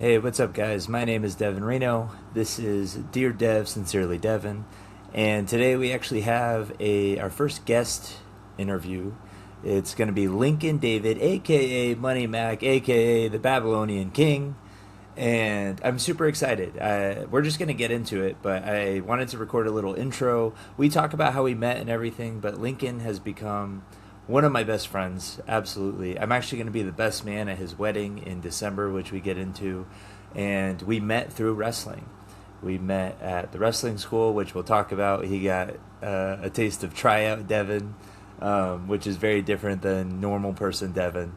Hey, what's up, guys? My name is Devin Reno. This is Dear Dev, Sincerely Devin, and today we actually have a our first guest interview. It's going to be Lincoln David, aka Money Mac, aka the Babylonian King, and I'm super excited. We're just going to get into it, but I wanted to record a little intro. We talk about how we met and everything, but Lincoln has become one of my best friends, absolutely. I'm actually going to be the best man at his wedding in December, which we get into. And we met through wrestling. We met at the wrestling school, which we'll talk about. He got a taste of tryout Devin, which is very different than normal person Devin.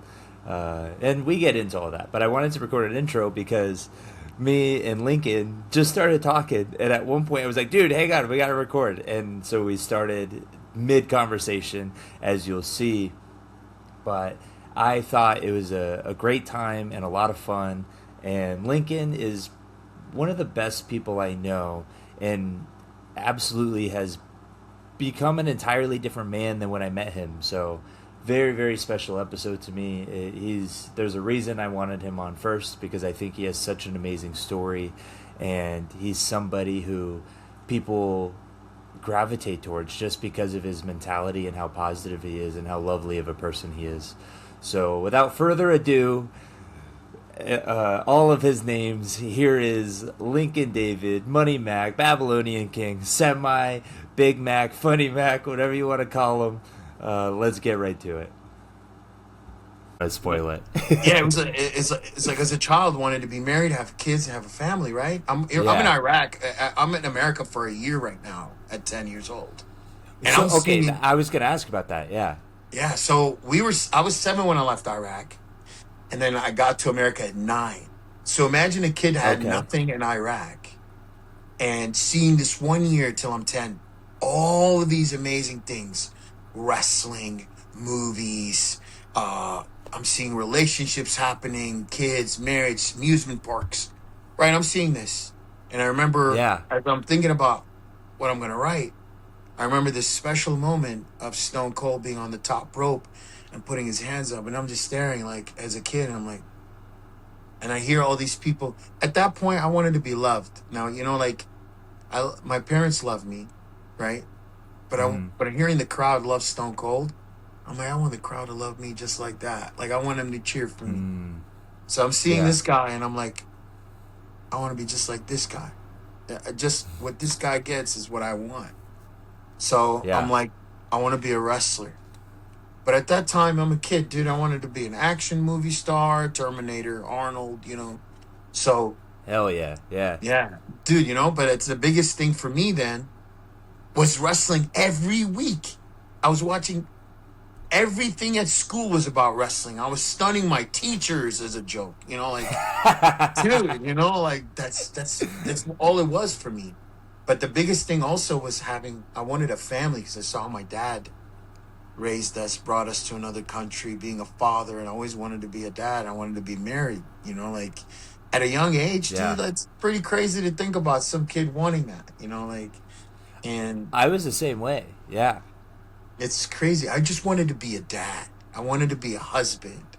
And we get into all that. But I wanted to record an intro because me and Lincoln just started talking. And at one point I was like, dude, hang on, we got to record. And so we started mid conversation, as you'll see. But I thought it was a great time and a lot of fun. And Lincoln is one of the best people I know and absolutely has become an entirely different man than when I met him. So, very, very special episode to me. There's a reason I wanted him on first because I think he has such an amazing story and he's somebody who people gravitate towards just because of his mentality and how positive he is and how lovely of a person he is. So, without further ado, all of his names. Here is Lincoln David, Money Mac, Babylonian King, Semi, Big Mac, Funny Mac, whatever you want to call him. Let's get right to it. Let's spoil it. Yeah, it's like as a child wanted to be married, have kids, and have a family, right? I'm in Yeah. Iraq. I'm in America for a year right now at 10 years old, and So I'm okay, seeing. I was gonna ask about that. Yeah. Yeah, so I was 7 when I left Iraq, and then I got to America at 9. So imagine a kid had Okay. nothing in Iraq, and seeing this 1 year till I'm 10, all of these amazing things, wrestling, movies, I'm seeing relationships happening, kids, marriage, amusement parks, right? I'm seeing this. And I remember Yeah. as I'm thinking about what I'm going to write, I remember this special moment of Stone Cold being on the top rope and putting his hands up. And I'm just staring like as a kid. And I'm like, and I hear all these people. At that point, I wanted to be loved. Now, like my parents love me, right? Mm, But hearing the crowd love Stone Cold, I'm like, I want the crowd to love me just like that. Like I want them to cheer for me. mm, So I'm seeing yeah. this guy, and I'm like, I want to be just like this guy. Just what this guy gets is what I want. So I'm Yeah. like, I want to be a wrestler. But at that time, I'm a kid, dude. I wanted to be an action movie star, Terminator, Arnold. So Hell yeah. Yeah. yeah, dude. But it's the biggest thing for me then was wrestling every week. I was watching. Everything at school was about wrestling. I was stunning my teachers as a joke, like dude, like that's all it was for me. But the biggest thing also was I wanted a family because I saw my dad raised us, brought us to another country, being a father, and I always wanted to be a dad. I wanted to be married, like at a young age, dude. Yeah. That's pretty crazy to think about some kid wanting that, like, and I was the same way. Yeah. it's crazy. I just wanted to be a dad. I wanted to be a husband.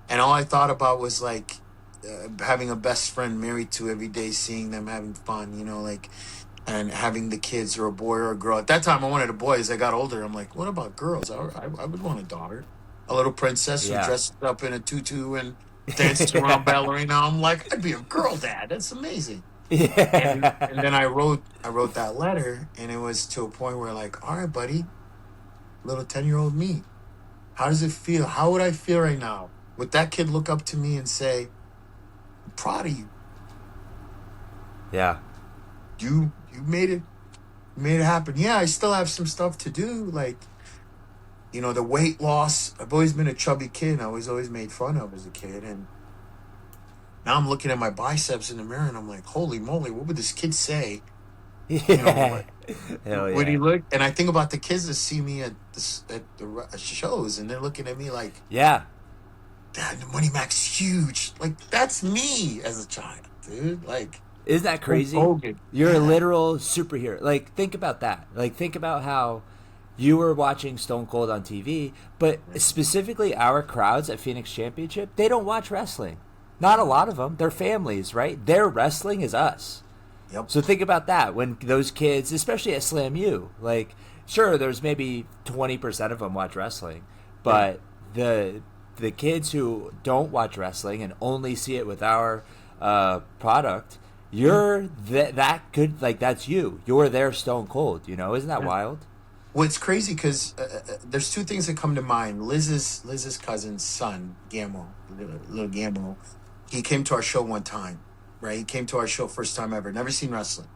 And all I thought about was like having a best friend married to every day, seeing them having fun, like, and having the kids or a boy or a girl. At that time, I wanted a boy. As I got older, I'm like, what about girls? I would want a daughter, a little princess who Yeah. dressed up in a tutu and dances around ballerina. I'm like, I'd be a girl dad. That's amazing. And Yeah. then I wrote that letter, and it was to a point where like, all right, buddy, little 10-year-old me. How does it feel? How would I feel right now? Would that kid look up to me and say, I'm proud of you. Yeah. You made it happen. Yeah, I still have some stuff to do. Like, the weight loss. I've always been a chubby kid. I was always made fun of as a kid. And now I'm looking at my biceps in the mirror and I'm like, holy moly, what would this kid say? Yeah. What Hell would he yeah. look? And I think about the kids that see me at the shows and they're looking at me like, Yeah. Dad, the Money Mac's huge. Like, that's me as a child, dude. Like, Isn't that Hulk crazy? Hogan. You're a Yeah. literal superhero. Like, think about that. Like, think about how you were watching Stone Cold on TV, but specifically our crowds at Phoenix Championship, they don't watch wrestling. Not a lot of them. They're families, right? Their wrestling is us. Yep. So think about that when those kids, especially at Slam U, like, sure, there's maybe 20% of them watch wrestling, but the kids who don't watch wrestling and only see it with our product, you're that good. Like, that's you. You're their Stone Cold. You know, isn't that Yeah. wild? Well, it's crazy because there's two things that come to mind. Liz's cousin's son, Gammo, little Gammo, he came to our show one time, right? He came to our show first time ever, never seen wrestling.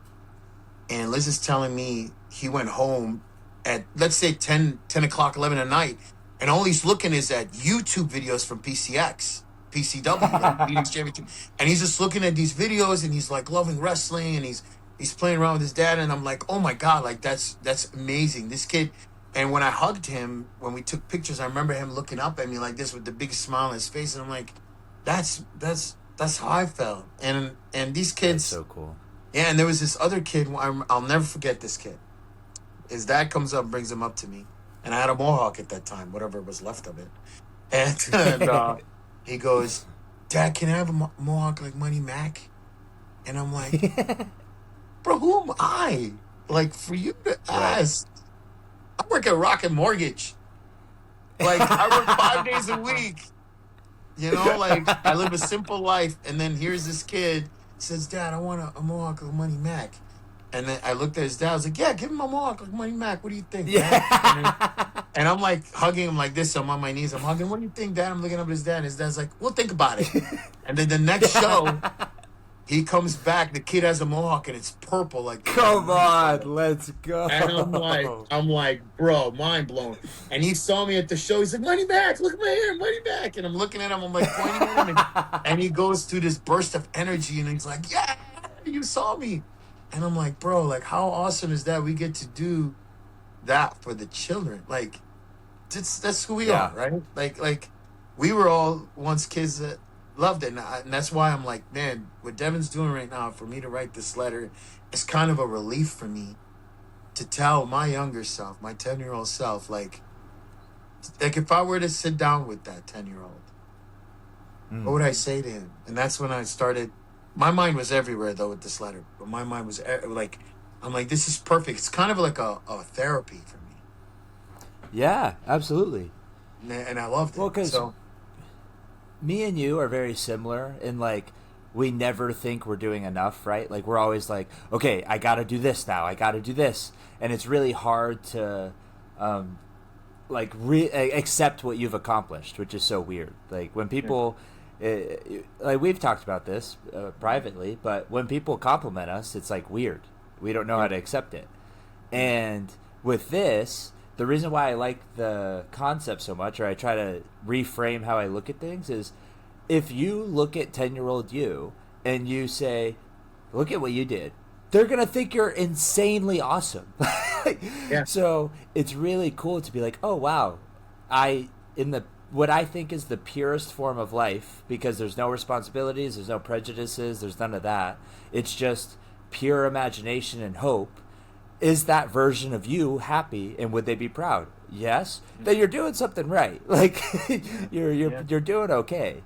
And Liz is telling me he went home at, let's say, 10 o'clock, 11 at night, and all he's looking is at YouTube videos from PCX, PCW, like Phoenix Championship. And he's just looking at these videos, and he's like loving wrestling, and he's playing around with his dad, and I'm like, oh my God, like that's amazing. This kid. And when I hugged him, when we took pictures, I remember him looking up at me like this with the biggest smile on his face, and I'm like, that's how I felt. And these That's kids, so cool. yeah. And there was this other kid. I'll never forget this kid. His dad comes up, brings him up to me, and I had a mohawk at that time, whatever was left of it. And he goes, "Dad, can I have a mohawk like Money Mac?" And I'm like, "Bro, who am I? Like for you to Right. ask? I work at Rocket Mortgage. Like I work 5 days a week. You know, like I live a simple life." And then here's this kid says, "Dad, I want a mohawk like Money Mac." And then I looked at his dad. I was like, "Yeah, give him a mohawk like Money Mac. What do you think, Dad?" Yeah. And I'm like hugging him like this. I'm on my knees. I'm hugging. "What do you think, Dad?" I'm looking up at his dad. And his dad's like, "Well, think about it." And then the next show, he comes back. The kid has a mohawk and it's purple. Like, Come on, let's go. and I'm like, bro, mind blown. And he saw me at the show. He's like, "Money Back, look at my hair, Money Back." And I'm looking at him. I'm like pointing at him, and he goes through this burst of energy, and he's like, "Yeah, you saw me." And I'm like, bro, like, how awesome is that? We get to do that for the children. Like, that's who we Yeah. are, right? Like we were all once kids that loved it, and that's why I'm like, man, what Devin's doing right now for me to write this letter is kind of a relief for me to tell my younger self, my 10-year-old self, like if I were to sit down with that 10-year-old, what would I say to him? And that's when I started. My mind was everywhere though with this letter, but my mind was like, I'm like, this is perfect. It's kind of like a therapy for me, Yeah, absolutely. and I loved it. Well, because So me and you are very similar in, like, we never think we're doing enough, right? Like, we're always like, okay, I got to do this now. I got to do this. And it's really hard to, like, accept what you've accomplished, which is so weird. Like, when people, like, we've talked about this privately, but when people compliment us, it's, like, weird. We don't know how to accept it. And with this, the reason why I like the concept so much, or I try to reframe how I look at things, is if you look at 10-year-old you and you say, look at what you did, they're going to think you're insanely awesome. yeah, So it's really cool to be like, oh, wow, what I think is the purest form of life, because there's no responsibilities, there's no prejudices, there's none of that. It's just pure imagination and hope. Is that version of you happy, and would they be proud? Yes. Then you're doing something right. Like you're doing okay.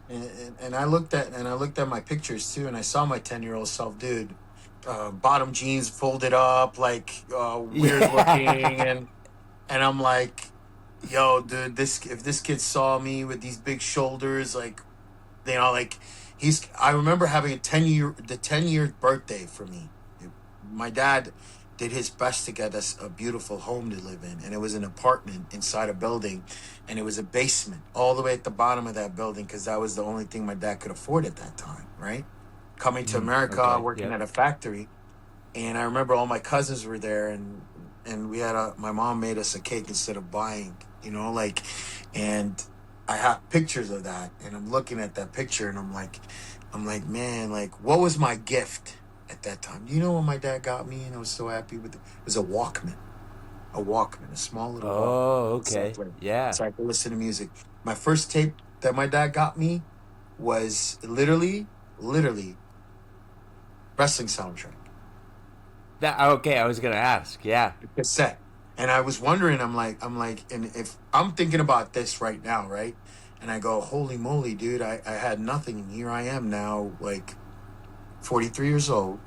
and I looked at my pictures too, and I saw my 10-year-old self, dude. Bottom jeans folded up, like weird looking, and I'm like, yo, dude, if this kid saw me with these big shoulders, like, you know, like I remember having the 10-year birthday for me. My dad did his best to get us a beautiful home to live in, and it was an apartment inside a building, and it was a basement all the way at the bottom of that building, because that was the only thing my dad could afford at that time, right? Coming to America, Okay. working Yep. at a factory. And I remember all my cousins were there, and we had my mom made us a cake instead of buying, you know, like, and I have pictures of that, and I'm looking at that picture, and I'm like, man, like, what was my gift at that time? You know what my dad got me, and I was so happy with it? It was a Walkman, a small little Oh, Walkman. okay. Yeah. So I could listen to music. My first tape that my dad got me was literally wrestling soundtrack. Okay, I was gonna ask. Yeah. Cassette. And I was wondering, I'm like, and if I'm thinking about this right now, right? And I go, holy moly, dude, I had nothing. And here I am now, like 43 years old.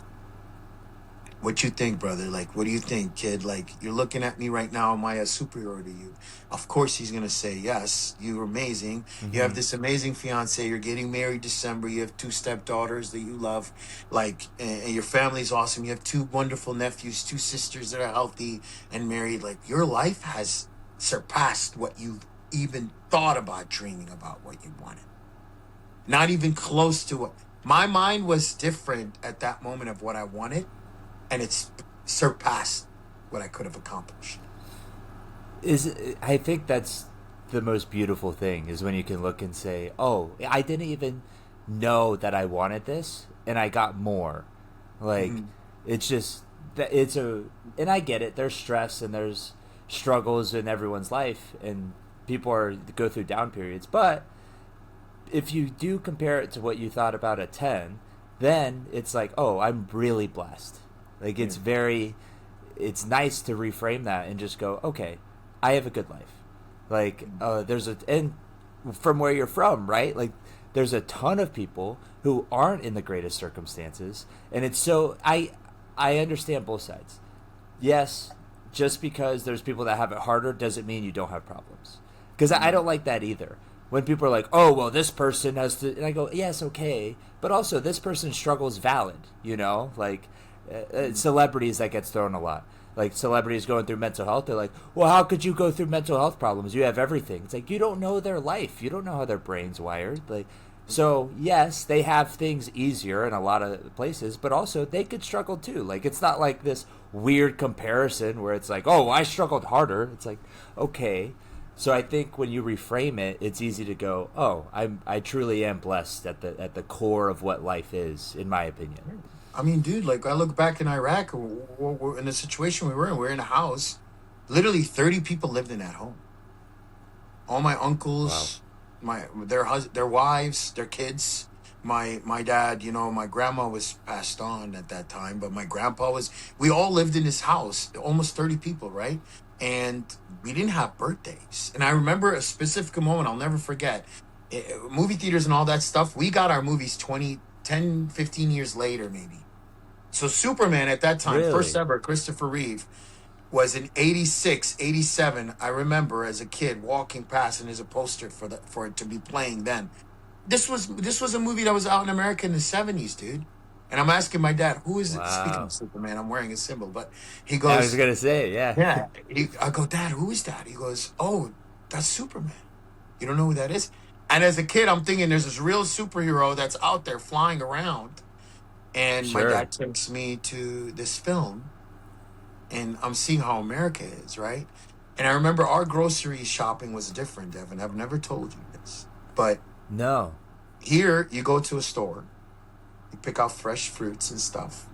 What you think, brother? Like, what do you think, kid? Like, you're looking at me right now. Am I a superhero to you? Of course, he's gonna say yes. You're amazing. You have Hmm. this amazing fiance. You're getting married December. You have two stepdaughters that you love. Like, and your family's awesome. You have two wonderful nephews, two sisters that are healthy and married. Like, your life has surpassed what you've even thought about dreaming about what you wanted. Not even close to what my mind was different at that moment of what I wanted, and it's surpassed what I could have accomplished. Is I think that's the most beautiful thing is when you can look and say, "Oh, I didn't even know that I wanted this, and I got more." Like, Hmm. it's just that it's a, and I get it. There's stress and there's struggles in everyone's life, and people are go through down periods. But if you do compare it to what you thought about a 10, then it's like, oh, I'm really blessed. Like, Yeah. it's nice to reframe that and just go, okay, I have a good life. Like, and from where you're from, right? Like, there's a ton of people who aren't in the greatest circumstances, and I understand both sides. Yes, just because there's people that have it harder doesn't mean you don't have problems. Because I Hmm. don't like that either. When people are like, "Oh, well, this person has to," and I go, "Yes, okay," but also this person's struggle is valid. Like celebrities that gets thrown a lot. Like celebrities going through mental health, they're like, "Well, how could you go through mental health problems? You have everything." It's like you don't know their life. You don't know how their brain's wired. Like, so yes, they have things easier in a lot of places, but also they could struggle too. Like it's not like this weird comparison where it's like, "Oh, I struggled harder." It's like, okay. So I think when you reframe it, it's easy to go, "Oh, I truly am blessed at the core of what life is, in my opinion." I mean, dude, like I look back in Iraq, in the situation we were in. We are in a house. Literally, 30 people lived in that home. All my Wow. uncles, their wives, their kids. My dad, my grandma was passed on at that time, but my grandpa was. We all lived in this house, almost 30 people, right? And we didn't have birthdays. And I remember a specific moment I'll never forget. Movie theaters and all that stuff. We got our movies 15 years later, maybe. So Superman at that time, first Really? ever, Christopher Reeve, was in 86, 87. I remember as a kid walking past and there's a poster for it to be playing then. This was a movie that was out in America in the 70s, dude. And I'm asking my dad, who is it? Speaking of Wow. Superman, I'm wearing a symbol, but he I was goes, gonna say, yeah. yeah. I go, Dad, who is that? He goes, oh, that's Superman. You don't know who that is? And as a kid, I'm thinking there's this real superhero that's out there flying around. And my Sure. dad takes me to this film, and I'm seeing how America is, right? And I remember our grocery shopping was different, Devin. I've never told you this. But No. here, you go to a store, you pick out fresh fruits and stuff.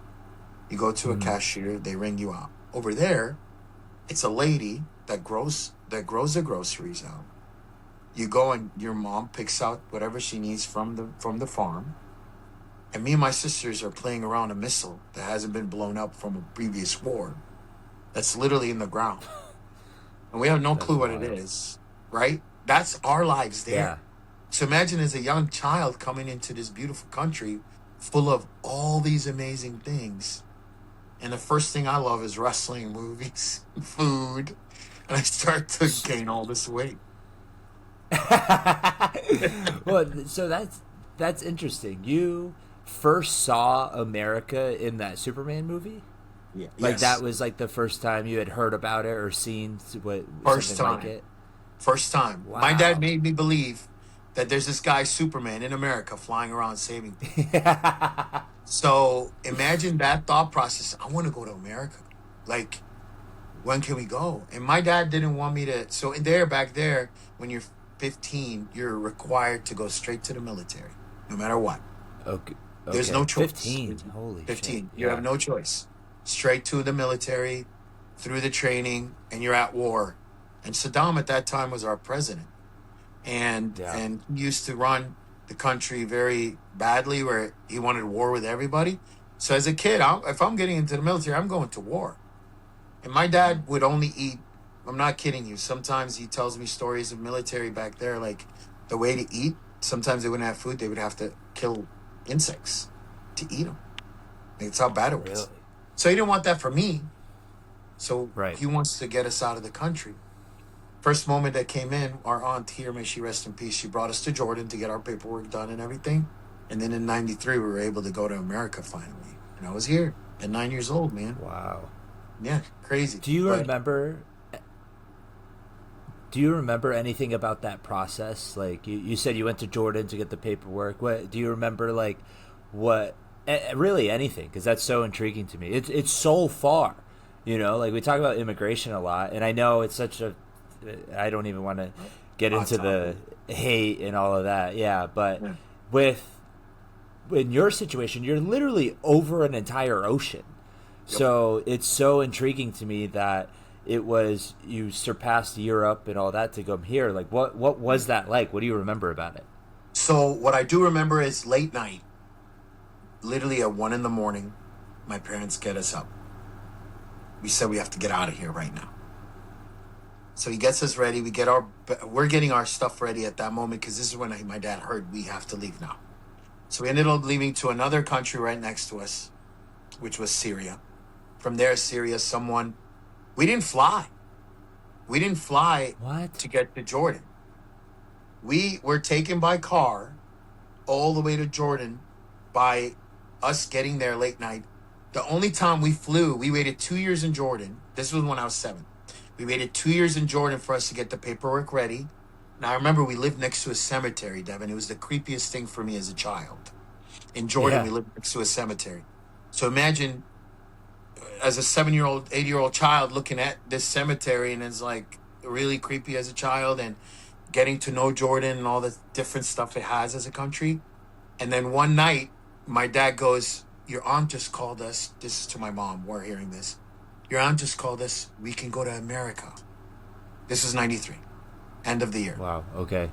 You go to a Mm. cashier, they ring you out. Over there, it's a lady that grows the groceries out. You go and your mom picks out whatever she needs from the farm. And me and my sisters are playing around a missile that hasn't been blown up from a previous war. That's literally in the ground. And we have no That's clue what it wild. is, right? That's our lives Yeah. there. So imagine as a young child coming into this beautiful country full of all these amazing things. And the first thing I love is wrestling, movies, food. And I start to gain all this weight. Well, so that's interesting. You first saw America in that Superman movie? Yeah. Like that Yes. was like the first time you had heard about it or seen what First something like time. it? First time. My dad Wow. made me believe that there's this guy, Superman, in America flying around saving people. So imagine that thought process. I want to go to America. Like, when can we go? And my dad didn't want me to. So back there, when you're 15, you're required to go straight to the military, no matter what. Okay. There's no Okay. choice. 15. Holy shit. 15. You have Yeah. no choice. Straight to the military, through the training, and you're at war. And Saddam at that time was our president. And Yeah. and he used to run the country very badly where he wanted war with everybody. So as a kid, if I'm getting into the military, I'm going to war. And my Mhm. dad would only eat, I'm not kidding you. Sometimes he tells me stories of military back there. Like The way to eat, sometimes they wouldn't have food. They would have to kill insects to eat them. That's how bad it was. Really? So he didn't want that for me. So Right. he wants to get us out of the country. First moment that came in, our aunt here, may she rest in peace, she brought us to Jordan to get our paperwork done and everything. And then in 93, we were able to go to America finally. And I was here at 9 years old, man. Wow. Yeah, crazy. Do you But remember? Do you remember anything about that process? Like you said, you went to Jordan to get the paperwork. What do you remember? Like what? Really anything? Because that's so intriguing to me. It's so far. Like we talk about immigration a lot, and I know it's such a. I don't even want to get hot into the topic. hate and all of that. Yeah, but Yeah. with in your situation, you're literally over an entire ocean. Yep. So it's so intriguing to me that it was you surpassed Europe and all that to come here. Like what was that like? What do you remember about it? So what I do remember is late night, literally at 1 in the morning, my parents get us up. We said we have to get out of here right now. So he gets us ready. We're getting our stuff ready at that moment because this is when my dad heard we have to leave now. So we ended up leaving to another country right next to us, which was Syria. From there, Syria, we didn't fly. We didn't fly What? to get to Jordan. We were taken by car all the way to Jordan by us getting there late night. The only time we flew, we waited 2 years in Jordan. This was when I was 7. We waited 2 years in Jordan for us to get the paperwork ready. Now, I remember we lived next to a cemetery, Devin. It was the creepiest thing for me as a child. In Jordan, Yeah. we lived next to a cemetery. So imagine as a 7-year-old, 8-year-old child looking at this cemetery, and it's like really creepy as a child, and getting to know Jordan and all the different stuff it has as a country. And then one night, my dad goes, "Your aunt just called us." This is to my mom. We're hearing this. "Your aunt just called us. We can go to America." This was 93, end of the year. Wow. Okay.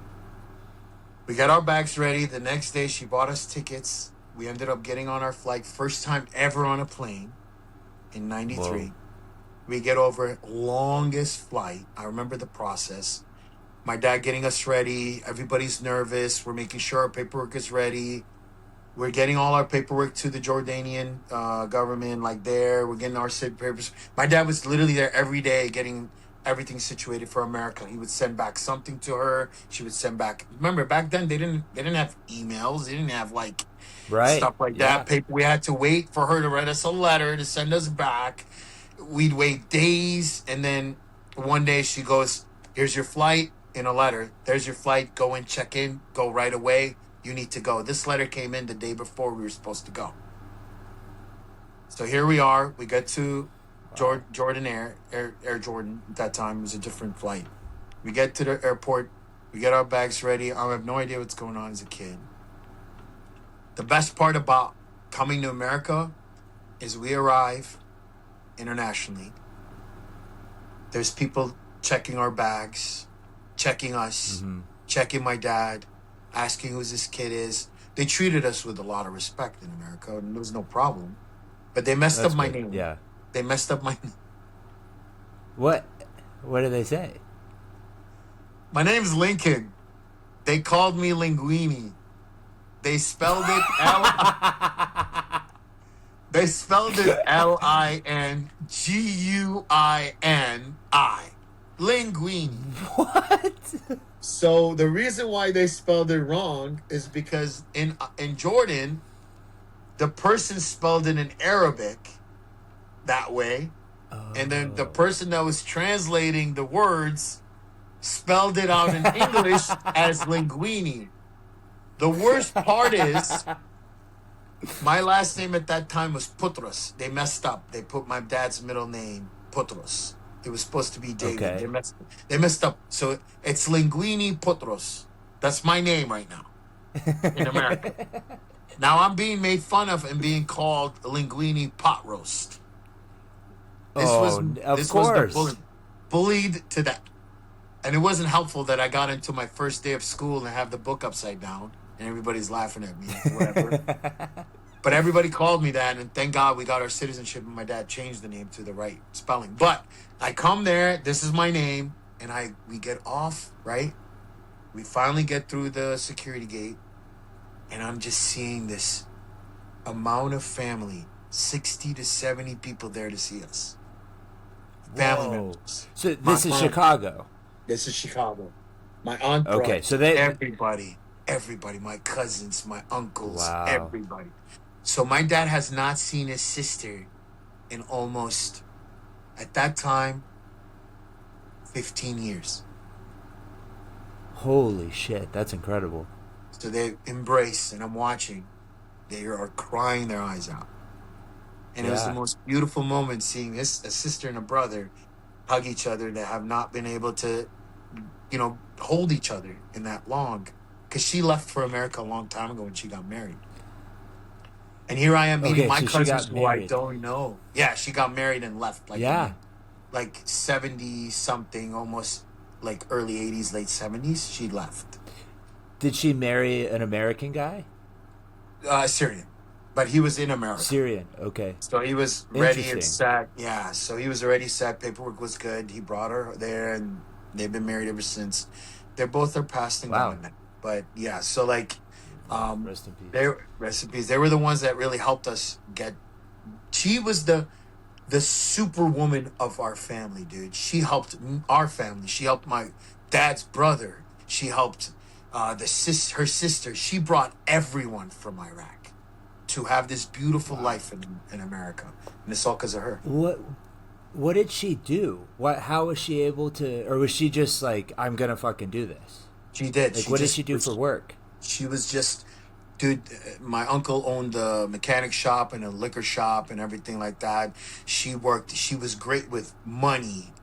We got our bags ready. The next day, she bought us tickets. We ended up getting on our flight. First time ever on a plane in Whoa. 93. We get over, longest flight. I remember the process. My dad getting us ready. Everybody's nervous. We're making sure our paperwork is ready. We're getting all our paperwork to the Jordanian government, like there. We're getting our papers. My dad was literally there every day getting everything situated for America. He would send back something to her. She would send back. Remember, back then they didn't have emails. They didn't have like Right. stuff like that. Yeah. Paper. We had to wait for her to write us a letter to send us back. We'd wait days, and then one day she goes, "Here's your flight," in a letter. "There's your flight. Go and check in. Go right away. You need to go." This letter came in the day before we were supposed to go. So here we are. We get to Wow. Jordan Air Jordan. At that time, it was a different flight. We get to the airport. We get our bags ready. I have no idea what's going on as a kid. The best part about coming to America is we arrive internationally. There's people checking our bags, checking us, Mm-hmm. checking my dad, asking who this kid is. They treated us with a lot of respect in America, and there was no problem. But they messed up That's my good. name. Yeah. They messed up What? What did they say? my name's Lincoln. They called me Linguini. They spelled it L. They spelled it Linguini. Linguini. What? So the reason why they spelled it wrong is because in Jordan, the person spelled it in Arabic that way, and then the Oh. person that was translating the words spelled it out in English as linguini. The worst part is my last name at that time was Putros. They messed up. They put my dad's middle name, Putros. It was supposed to be David. Okay. They messed up. So it's Linguini Putros. That's my name right now in America. Now I'm being made fun of and being called Linguini Pot Roast. This was Oh, of this was the course. bullied to that. And it wasn't helpful that I got into my first day of school and have the book upside down and everybody's laughing at me or whatever. But everybody called me that, and thank God we got our citizenship, and my dad changed the name to the right spelling. But I come there, this is my name, and we get off, right? We finally get through the security gate, and I'm just seeing this amount of family, 60 to 70 people there to see us. Family Whoa. members. So My this is aunt, Chicago. this is Chicago. My aunt Okay, brought so they. everybody, my cousins, my uncles, Wow. everybody. So my dad has not seen his sister in almost, at that time, 15 years. Holy shit, that's incredible. So they embrace, and I'm watching. They are crying their eyes out. And it was the Yeah. most beautiful moment seeing a sister and a brother hug each other that have not been able to, hold each other in that long. Because she left for America a long time ago when she got married. And here I am meeting Okay, my so she cousins got who I married. don't know. Yeah, she got married and left like in Yeah. like 70 something, almost like early 80s, late 70s. She left. Did she marry an American guy? Syrian. But he was in America. Syrian. Okay. So he was ready and Interesting. set. Yeah, so he was already set. Paperwork was good. He brought her there, and they've been married ever since. They're both are passed and Wow. gone now. But yeah, so like, Wow. Rest in peace. they recipes. They were the ones that really helped us get. She was the superwoman of our family, dude. She helped our family. She helped my dad's brother. She helped her sister. She brought everyone from Iraq to have this beautiful Wow. life in America, and it's all because of her. What did she do? How was she able to, or was she just like, I'm gonna fucking do this? She did. Like, She what did just she do for was. work? She was just, dude. My uncle owned a mechanic shop and a liquor shop and everything like that. She worked. She was great with money,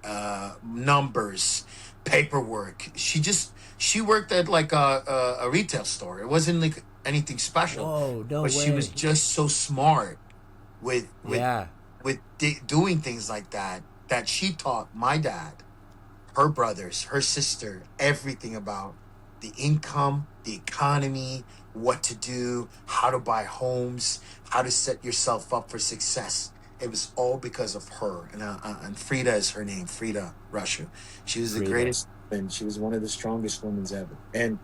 numbers, paperwork. She worked at like a retail store. It wasn't like anything special, Whoa, no but she was way. just so smart with Yeah. doing things like that, that she taught my dad, her brothers, her sister, everything about the income, the economy, what to do, how to buy homes, how to set yourself up for success. It was all because of her. And Frida is her name, Frida Russia. She was the Frida. greatest, and she was one of the strongest women ever. And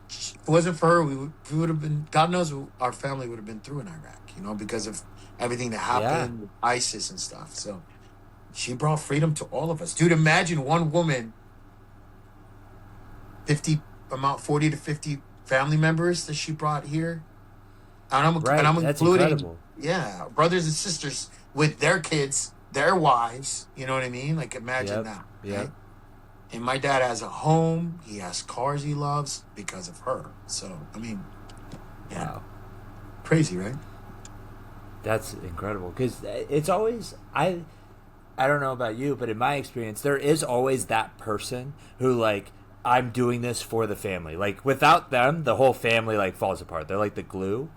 if it wasn't for her, we would have been. God knows what our family would have been through in Iraq. Because of everything that Yeah. happened with ISIS and stuff. So she brought freedom to all of us, dude. Imagine one woman, 40 to 50 family members that she brought here, and Right. I'm That's including, incredible. yeah, brothers and sisters with their kids, their wives. You know what I mean? Like, imagine Yep. that, Yep. right? And my dad has a home. He has cars he loves because of her. So I mean, yeah, Wow. crazy, right? That's incredible because it's always I don't know about you, but in my experience, there is always that person who like I'm doing this for the family. Like without them, the whole family like falls apart. They're like the glue.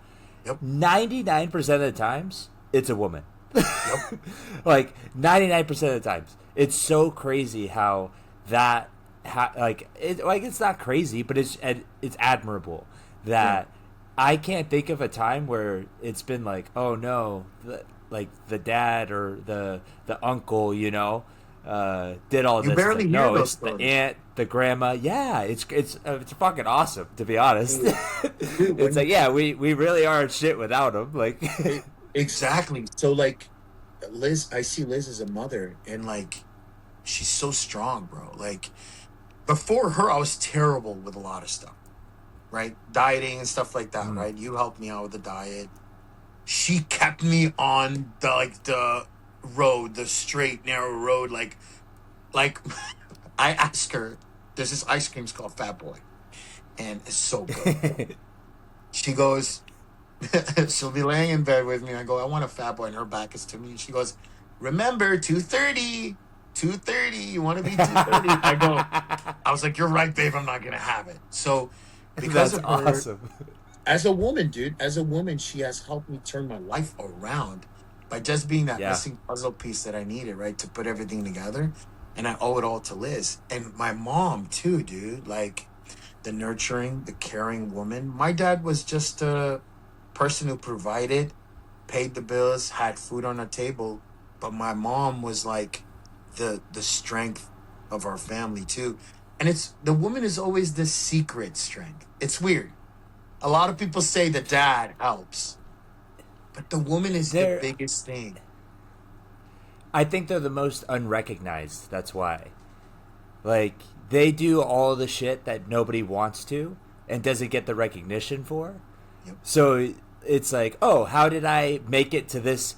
Yep, 99% of the times, it's a woman. yep, Like 99% of the times, it's so crazy how that like it's not crazy, but it's admirable yeah. that I can't think of a time where it's been like, oh no, like the dad or the uncle, did all You this. It's barely like hear no, those it's the stories. aunt, the grandma. Yeah, it's fucking awesome to be honest. Dude, It's like yeah, we really are shit without them. Like e- exactly. So like Liz, I see Liz as a mother, and like she's so strong, bro. Like before her, I was terrible with a lot of stuff, right? Dieting and stuff like that, mm, right? You helped me out with the diet. She kept me on the road, the straight narrow road. Like I asked her. There's this ice cream called Fat Boy, and it's so good. She goes, she'll be laying in bed with me. I go, I want a Fat Boy, and her back is to me. She goes, remember 2:30, 2:30. You want to be 2:30? I was like, you're right, babe. I'm not gonna have it. So because that's of her, awesome. as a woman, dude, as a woman, she has helped me turn my life around by just being that Yeah. missing puzzle piece that I needed, right, to put everything together. And I owe it all to Liz and my mom too, dude. Like the nurturing, the caring woman. My dad was just a person who provided, paid the bills, had food on the table, but my mom was like the strength of our family too. And it's the woman is always the secret strength. It's weird. A lot of people say the dad helps, but the woman is the They're biggest thing. I think they're the most unrecognized. That's why. Like they do all the shit that nobody wants to and doesn't get the recognition for. Yep. So it's like, oh, how did I make it to this?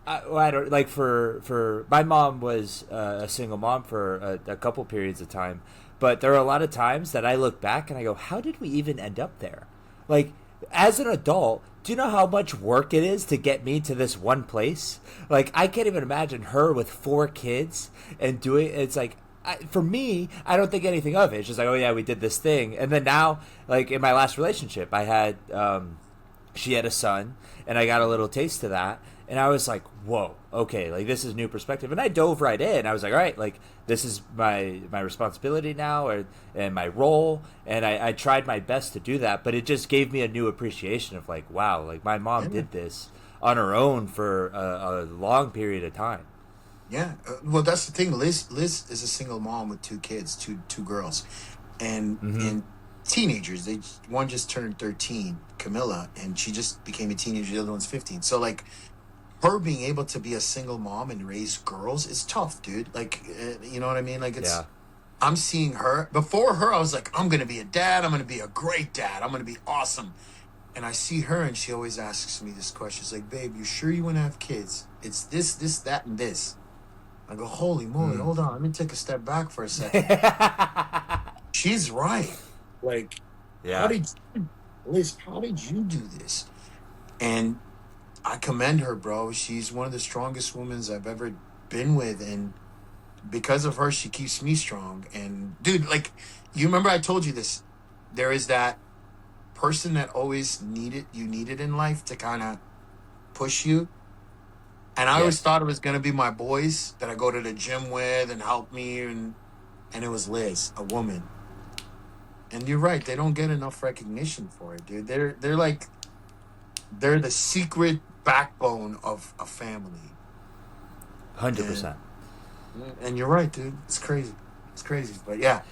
I don't like for my mom was a single mom for a couple periods of time, but there are a lot of times that I look back and I go, how did we even end up there? Like as an adult, do you know how much work it is to get me to this one place? Like I can't even imagine her with 4 kids and doing. It's like for me, I don't think anything of it. It's just like, oh yeah, we did this thing, and then now, like in my last relationship, I had she had a son, and I got a little taste of that, and I was like, whoa, okay, like this is new perspective, and I dove right in. I was like, all right, like this is my responsibility now, and my role, and I tried my best to do that, but it just gave me a new appreciation of like, wow, like my mom Yeah. did this on her own for a long period of time. Yeah. Well, that's the thing. Liz is a single mom with 2 kids, two girls, Mm-hmm. and teenagers. One just turned 13, Camilla, and she just became a teenager. The other one's 15. So like her being able to be a single mom and raise girls is tough, dude. Like, you know what I mean? Like Yeah. I'm seeing her. Before her, I was like, I'm gonna be a dad. I'm gonna be a great dad. I'm gonna be awesome. And I see her, and she always asks me this question. She's like, "Babe, you sure you want to have kids? It's this, that, and this." I go, "Holy moly, Mm. hold on. Let me take a step back for a second." She's right. Like, how Yeah. did Liz? How did you do this? And I commend her, bro. She's one of the strongest women I've ever been with, and because of her, she keeps me strong. And dude, like, you remember I told you this. There is that person that always needed in life to kind of push you. And I always Yes. thought it was gonna be my boys that I go to the gym with and help me, and it was Liz, a woman. And you're right, they don't get enough recognition for it, dude. They're the secret backbone of a family. Hundred And percent. and you're right, dude. It's crazy. It's crazy. But yeah.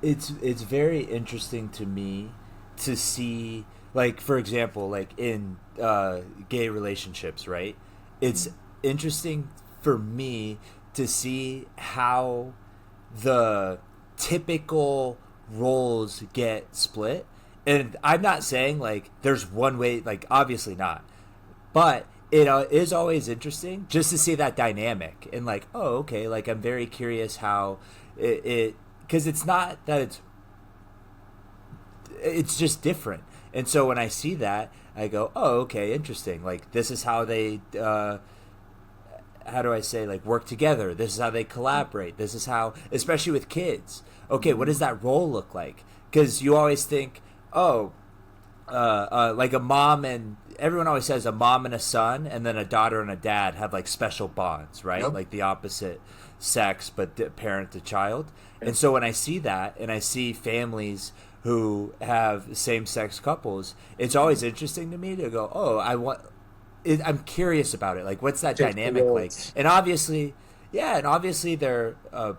It's very interesting to me to see, like for example, like in gay relationships, right? It's interesting for me to see how the typical roles get split. And I'm not saying like there's one way, like obviously not, but it is always interesting just to see that dynamic and like, oh okay, like I'm very curious how it because it's not that it's just different. And so when I see that, I go, oh okay, interesting, like this is how they how do I say, like work together, this is how they collaborate, this is how, especially with kids, okay, what does that role look like? Because you always think, oh, like a mom and everyone always says a mom and a son, and then a daughter and a dad have like special bonds, right? Yep. Like the opposite sex, but parent to child. Yep. And so when I see that, and I see families who have same sex couples, it's always interesting to me to go, oh, I'm curious about it. Like, what's that Take the dynamic like? roles. And obviously, yeah, and obviously they're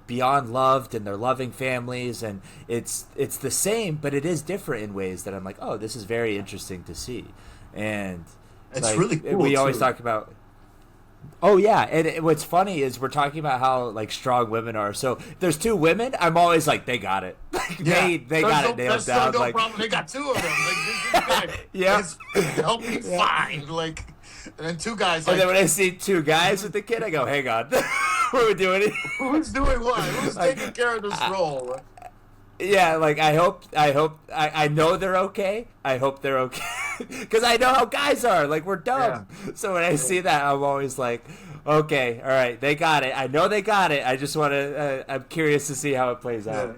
beyond loved and they're loving families, and it's the same, but it is different in ways that I'm like, oh, this is very interesting to see, and It's like really cool we always too. talk about. Oh yeah, and what's funny is we're talking about how like strong women are. So if there's 2 women, I'm always like, they got it. Like, Yeah. they got it nailed That's down. no Like, problem. They got 2 of them. Like, this is good. yeah, They'll be yeah. fine. Like, and then 2 guys, And then when like, I see 2 guys with the kid, I go, hang on, what are we doing? who's doing what? Who's Like, taking care of this role? yeah, like I know they're okay. I hope they're okay because I know how guys are. Like we're Yeah. dumb. So when I see that, I'm always like, okay, all right, they got it. I know they got it. I just want to. I'm curious to see how it plays Yeah.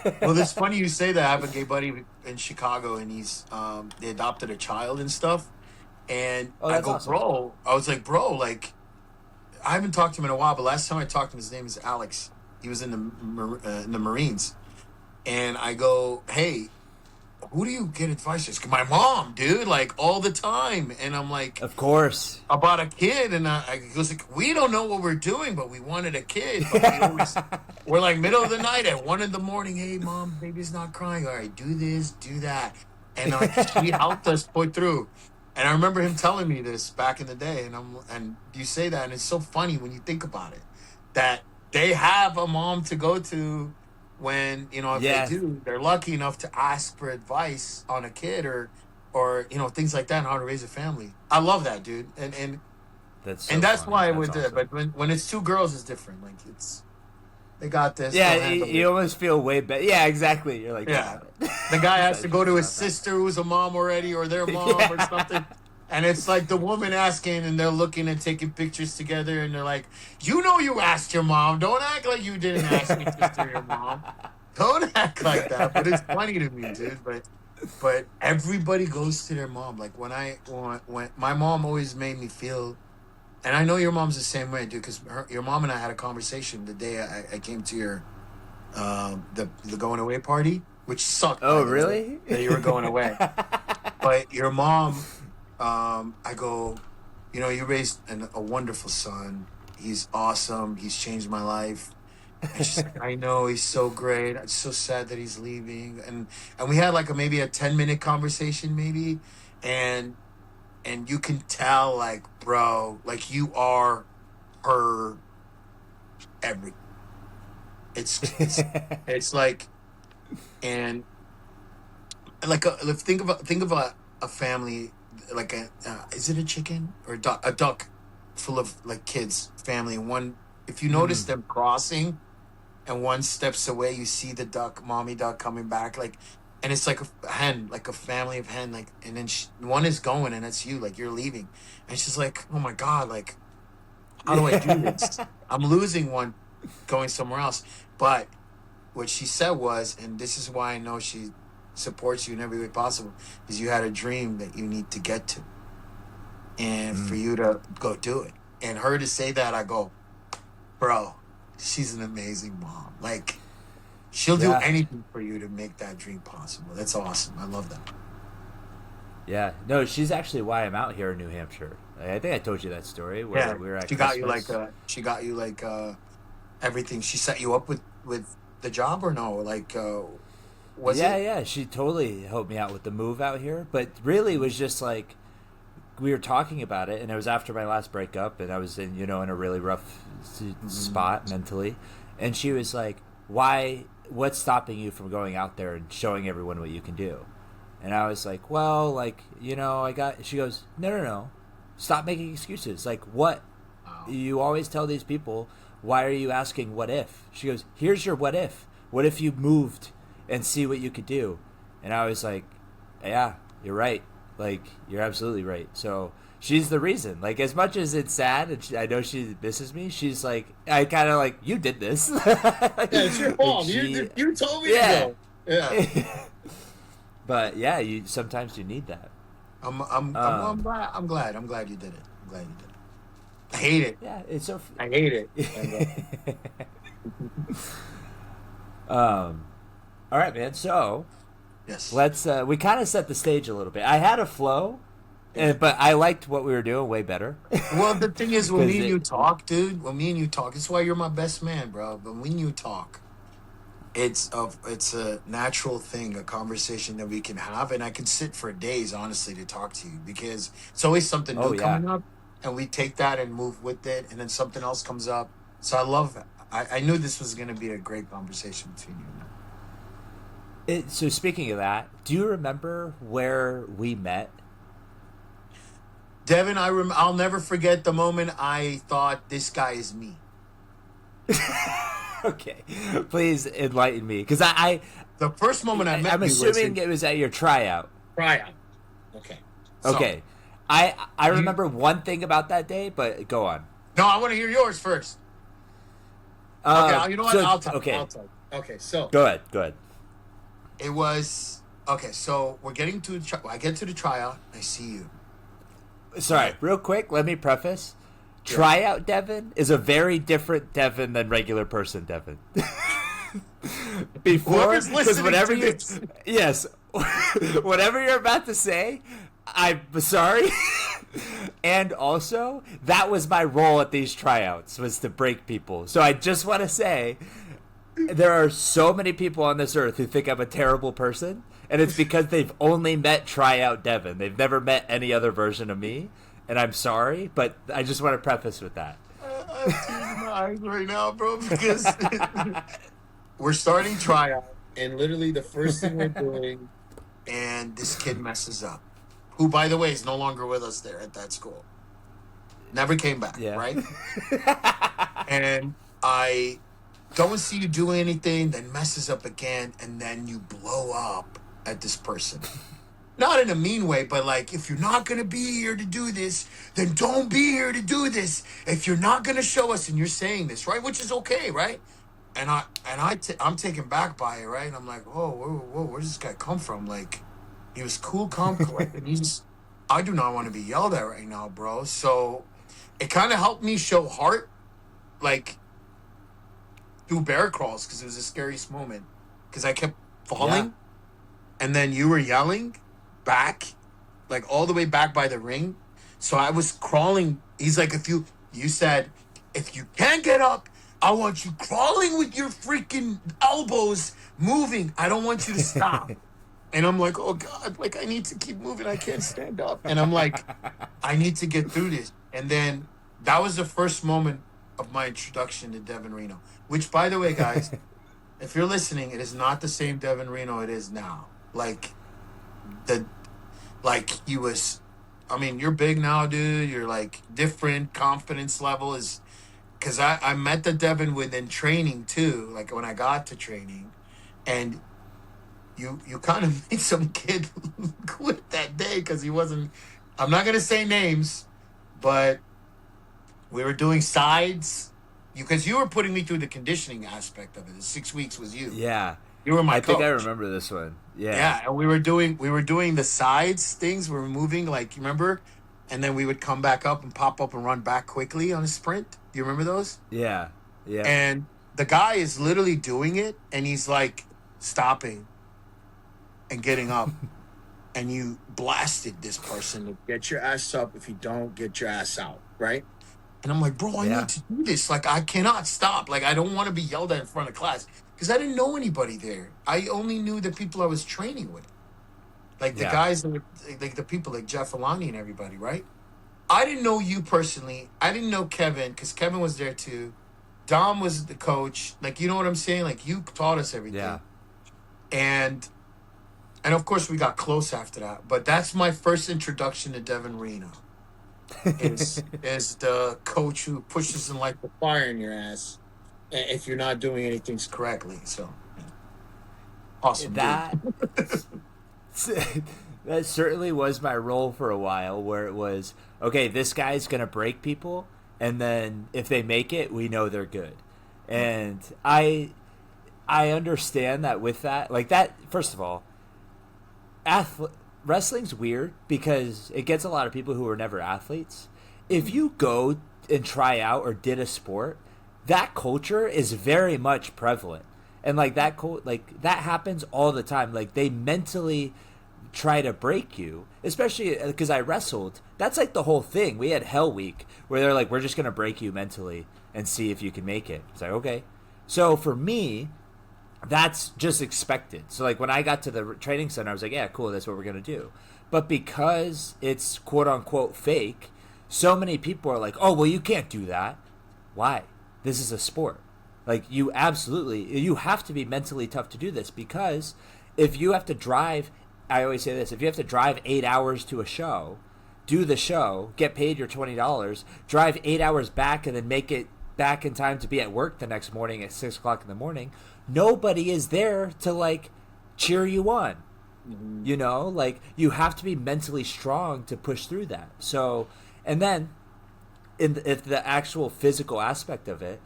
out. Well, it's funny you say that. I have a gay buddy in Chicago, and he's they adopted a child and stuff. And Oh, I that's go, awesome. bro. I was like, bro, like I haven't talked to him in a while, but last time I talked to him, his name is Alex. He was in the Marines, and I go, hey, who do you get advice from? My mom, dude, like all the time. And I'm like, Of course. about a kid, and he was like, we don't know what we're doing, but we wanted a kid, but we're like middle of the night at 1 a.m. Hey, mom, baby's not crying. All right, do this, do that, and like she helped us put through. And I remember him telling me this back in the day, and you say that, and it's so funny when you think about it, that they have a mom to go to when if Yeah, they do, they're lucky enough to ask for advice on a kid or things like that and how to raise a family. I love that, dude, that's so and that's funny. why That's with it. awesome. But when it's two girls, it's different. Like they got this. Yeah, They'll handle you it. almost feel way better. Yeah, exactly. You're like, they Yeah, got it. the guy has to Like, go to it's his not that sister who's a mom already, or their mom or something. And it's like the woman asking, and they're looking and taking pictures together, and they're like, you asked your mom. Don't act like you didn't ask your sister or your mom. Don't act like that." But it's funny to me, dude. But everybody goes to their mom. Like when my mom always made me feel, and I know your mom's the same way, dude. Because your mom and I had a conversation the day I came to your the going away party, which sucked, by Oh, the way, really? that you were going away. But your mom, I go, you raised a wonderful son. He's awesome. He's changed my life. And she's like, I know, he's so great. I'm so sad that he's leaving. And we had like maybe a 10-minute conversation, maybe, and you can tell, like, bro, like you are her every. It's like, and like think of a family, like is it a chicken or a duck full of like kids, family. One, if you notice Mm, them crossing, and one steps away, you see the mommy duck coming back, like, and it's like a hen, like a family of hen, like, and then one is going, and it's you, like you're leaving, and she's like, oh my god, like, how do I do this? I'm losing one, going somewhere else. But what she said was, and this is why I know she supports you in every way possible, is you had a dream that you need to get to, and for mm. you to go do it. And her to say that, I go, bro, she's an amazing mom. Like, she'll do Yeah, anything for you to make that dream possible. That's awesome. I love that. yeah. No, she's actually why I'm out here in New Hampshire. I think I told you that story where Yeah, we were at she got you like Christmas. everything. She set you up with the job, or no? Like, was Yeah, it? yeah. She totally helped me out with the move out here, but really it was just like we were talking about it, and it was after my last breakup, and I was in a really rough Mhm. spot mentally, and she was like, "Why? What's stopping you from going out there and showing everyone what you can do?" And I was like, "Well, like I got." She goes, "No, no, no, stop making excuses. Like, what? Wow. You always tell these people, why are you asking what if?" She goes, "Here's your what if. What if you moved and see what you could do?" And I was like, "Yeah, you're right. Like, you're absolutely right." So she's the reason. Like, as much as it's sad, and I know she misses me, she's like, I kind of like, you did this. Yeah, it's your Like mom. she, You told me to yeah. go. Yeah. But yeah, you sometimes you need that. I'm Um, glad. I'm glad you did it. I'm glad you did it. I hate it. yeah, it's so. I hate it. And, um, all right, man. So yes. let's. We kind of set the stage a little bit. I had a flow, Yeah. but I liked what we were doing way better. Well, the thing is, when Because me and you it. talk, dude, when me and you talk, it's why you're my best man, bro. But when you talk, it's a natural thing, a conversation that we can have, and I can sit for days, honestly, to talk to you, because it's always something Oh new yeah. coming up, and we take that and move with it, and then something else comes up. So I love that. I knew this was going to be a great conversation between you and I. So speaking of that, do you remember where we met? Devin, I'll never forget the moment I thought this guy is me. Okay, please enlighten me, because The first moment I met I'm you was assuming in it was at your tryout. tryout. Okay. So, Okay, I you, remember one thing about that day, but go on. no, I want to hear yours first. Okay, you know what? So I'll talk. I'll okay, talk. Okay, so go ahead, go ahead. it was okay. So we're getting to I get to the tryout. I see you. Sorry, Right. real quick, let me preface. Yeah. Tryout Devin is a very different Devin than regular person Devin. Before, Whoever's because listening whenever to you, this. yes, whatever you're about to say, I'm sorry. And also, that was my role at these tryouts, was to break people. So I just want to say, there are so many people on this earth who think I'm a terrible person, and it's because they've only met tryout Devin. They've never met any other version of me, and I'm sorry, but I just want to preface with that. I'm teasing my eyes right now, bro, because we're starting tryout, and literally the first thing we're doing, and this kid messes up. Who, by the way, is no longer with us there at that school. Never came back, Yeah. right? And I don't see you do anything, then messes up again, and then you blow up at this person. Not in a mean way, but like, if you're not going to be here to do this, then don't be here to do this. If you're not going to show us, and you're saying this, right? Which is okay, right? And I'm taken back by it, right? And I'm like, whoa, where does this guy come from? Like, he was cool, calm, collected. I do not want to be yelled at right now, bro. So it kind of helped me show heart, like, do bear crawls, because it was the scariest moment. Because I kept falling, Yeah. and then you were yelling back, like all the way back by the ring. So I was crawling. He's like, you said, if you can't get up, I want you crawling with your freaking elbows moving. I don't want you to stop. And I'm like, oh God, like I need to keep moving. I can't stand up. And I'm like, I need to get through this. And then that was the first moment of my introduction to Devin Reno, which, by the way, guys, if you're listening, it is not the same Devin Reno it is now. Like he was, I mean, you're big now, dude. You're like different. Confidence level is, because I met the Devin within training too. Like when I got to training, and you kind of made some kid quit that day because he wasn't. I'm not gonna say names, but we were doing sides. Because you were putting me through the conditioning aspect of it. The 6 weeks was you. Yeah. You were my I coach. think I remember this one. Yeah. Yeah, and we were doing the sides things. We were moving, like, you remember? And then we would come back up and pop up and run back quickly on a sprint. Do you remember those? Yeah. Yeah. And the guy is literally doing it, and he's like stopping and getting up. And you blasted this person to get your ass up. If you don't, get your ass out, right? And I'm like, bro, I need to do this. Like, I cannot stop. Like, I don't want to be yelled at in front of class. Because I didn't know anybody there. I only knew the people I was training with. Like, the guys, that were, like, the people like Jeff Alani and everybody, right? I didn't know you personally. I didn't know Kevin, because Kevin was there too. Dom was the coach. Like, you know what I'm saying? Like, you taught us everything. Yeah. And of course, we got close after that. But that's my first introduction to Devin Reno. is the coach who pushes and like the fire in your ass if you're not doing anything correctly. So awesome. That that certainly was my role for a while, where it was, okay, this guy's gonna break people, and then if they make it, we know they're good. And I understand that with that, like that. First of all, wrestling's weird because it gets a lot of people who are never athletes. If you go and try out or did a sport, that culture is very much prevalent, and like that that happens all the time. Like they mentally try to break you, especially because I wrestled. That's like the whole thing. We had Hell Week where they're like, we're just gonna break you mentally and see if you can make it. It's like, okay. So for me, that's just expected. So like when I got to the training center, I was like, yeah, cool, that's what we're gonna do. But because it's quote unquote fake, so many people are like, oh, well, you can't do that. Why? This is a sport. Like you have to be mentally tough to do this, because if you have to drive, I always say this, if you have to drive 8 hours to a show, do the show, get paid your $20, drive 8 hours back, and then make it back in time to be at work the next morning at 6 o'clock in the morning, nobody is there to like cheer you on. Mm-hmm. You know, like you have to be mentally strong to push through that. So, and then if the actual physical aspect of it,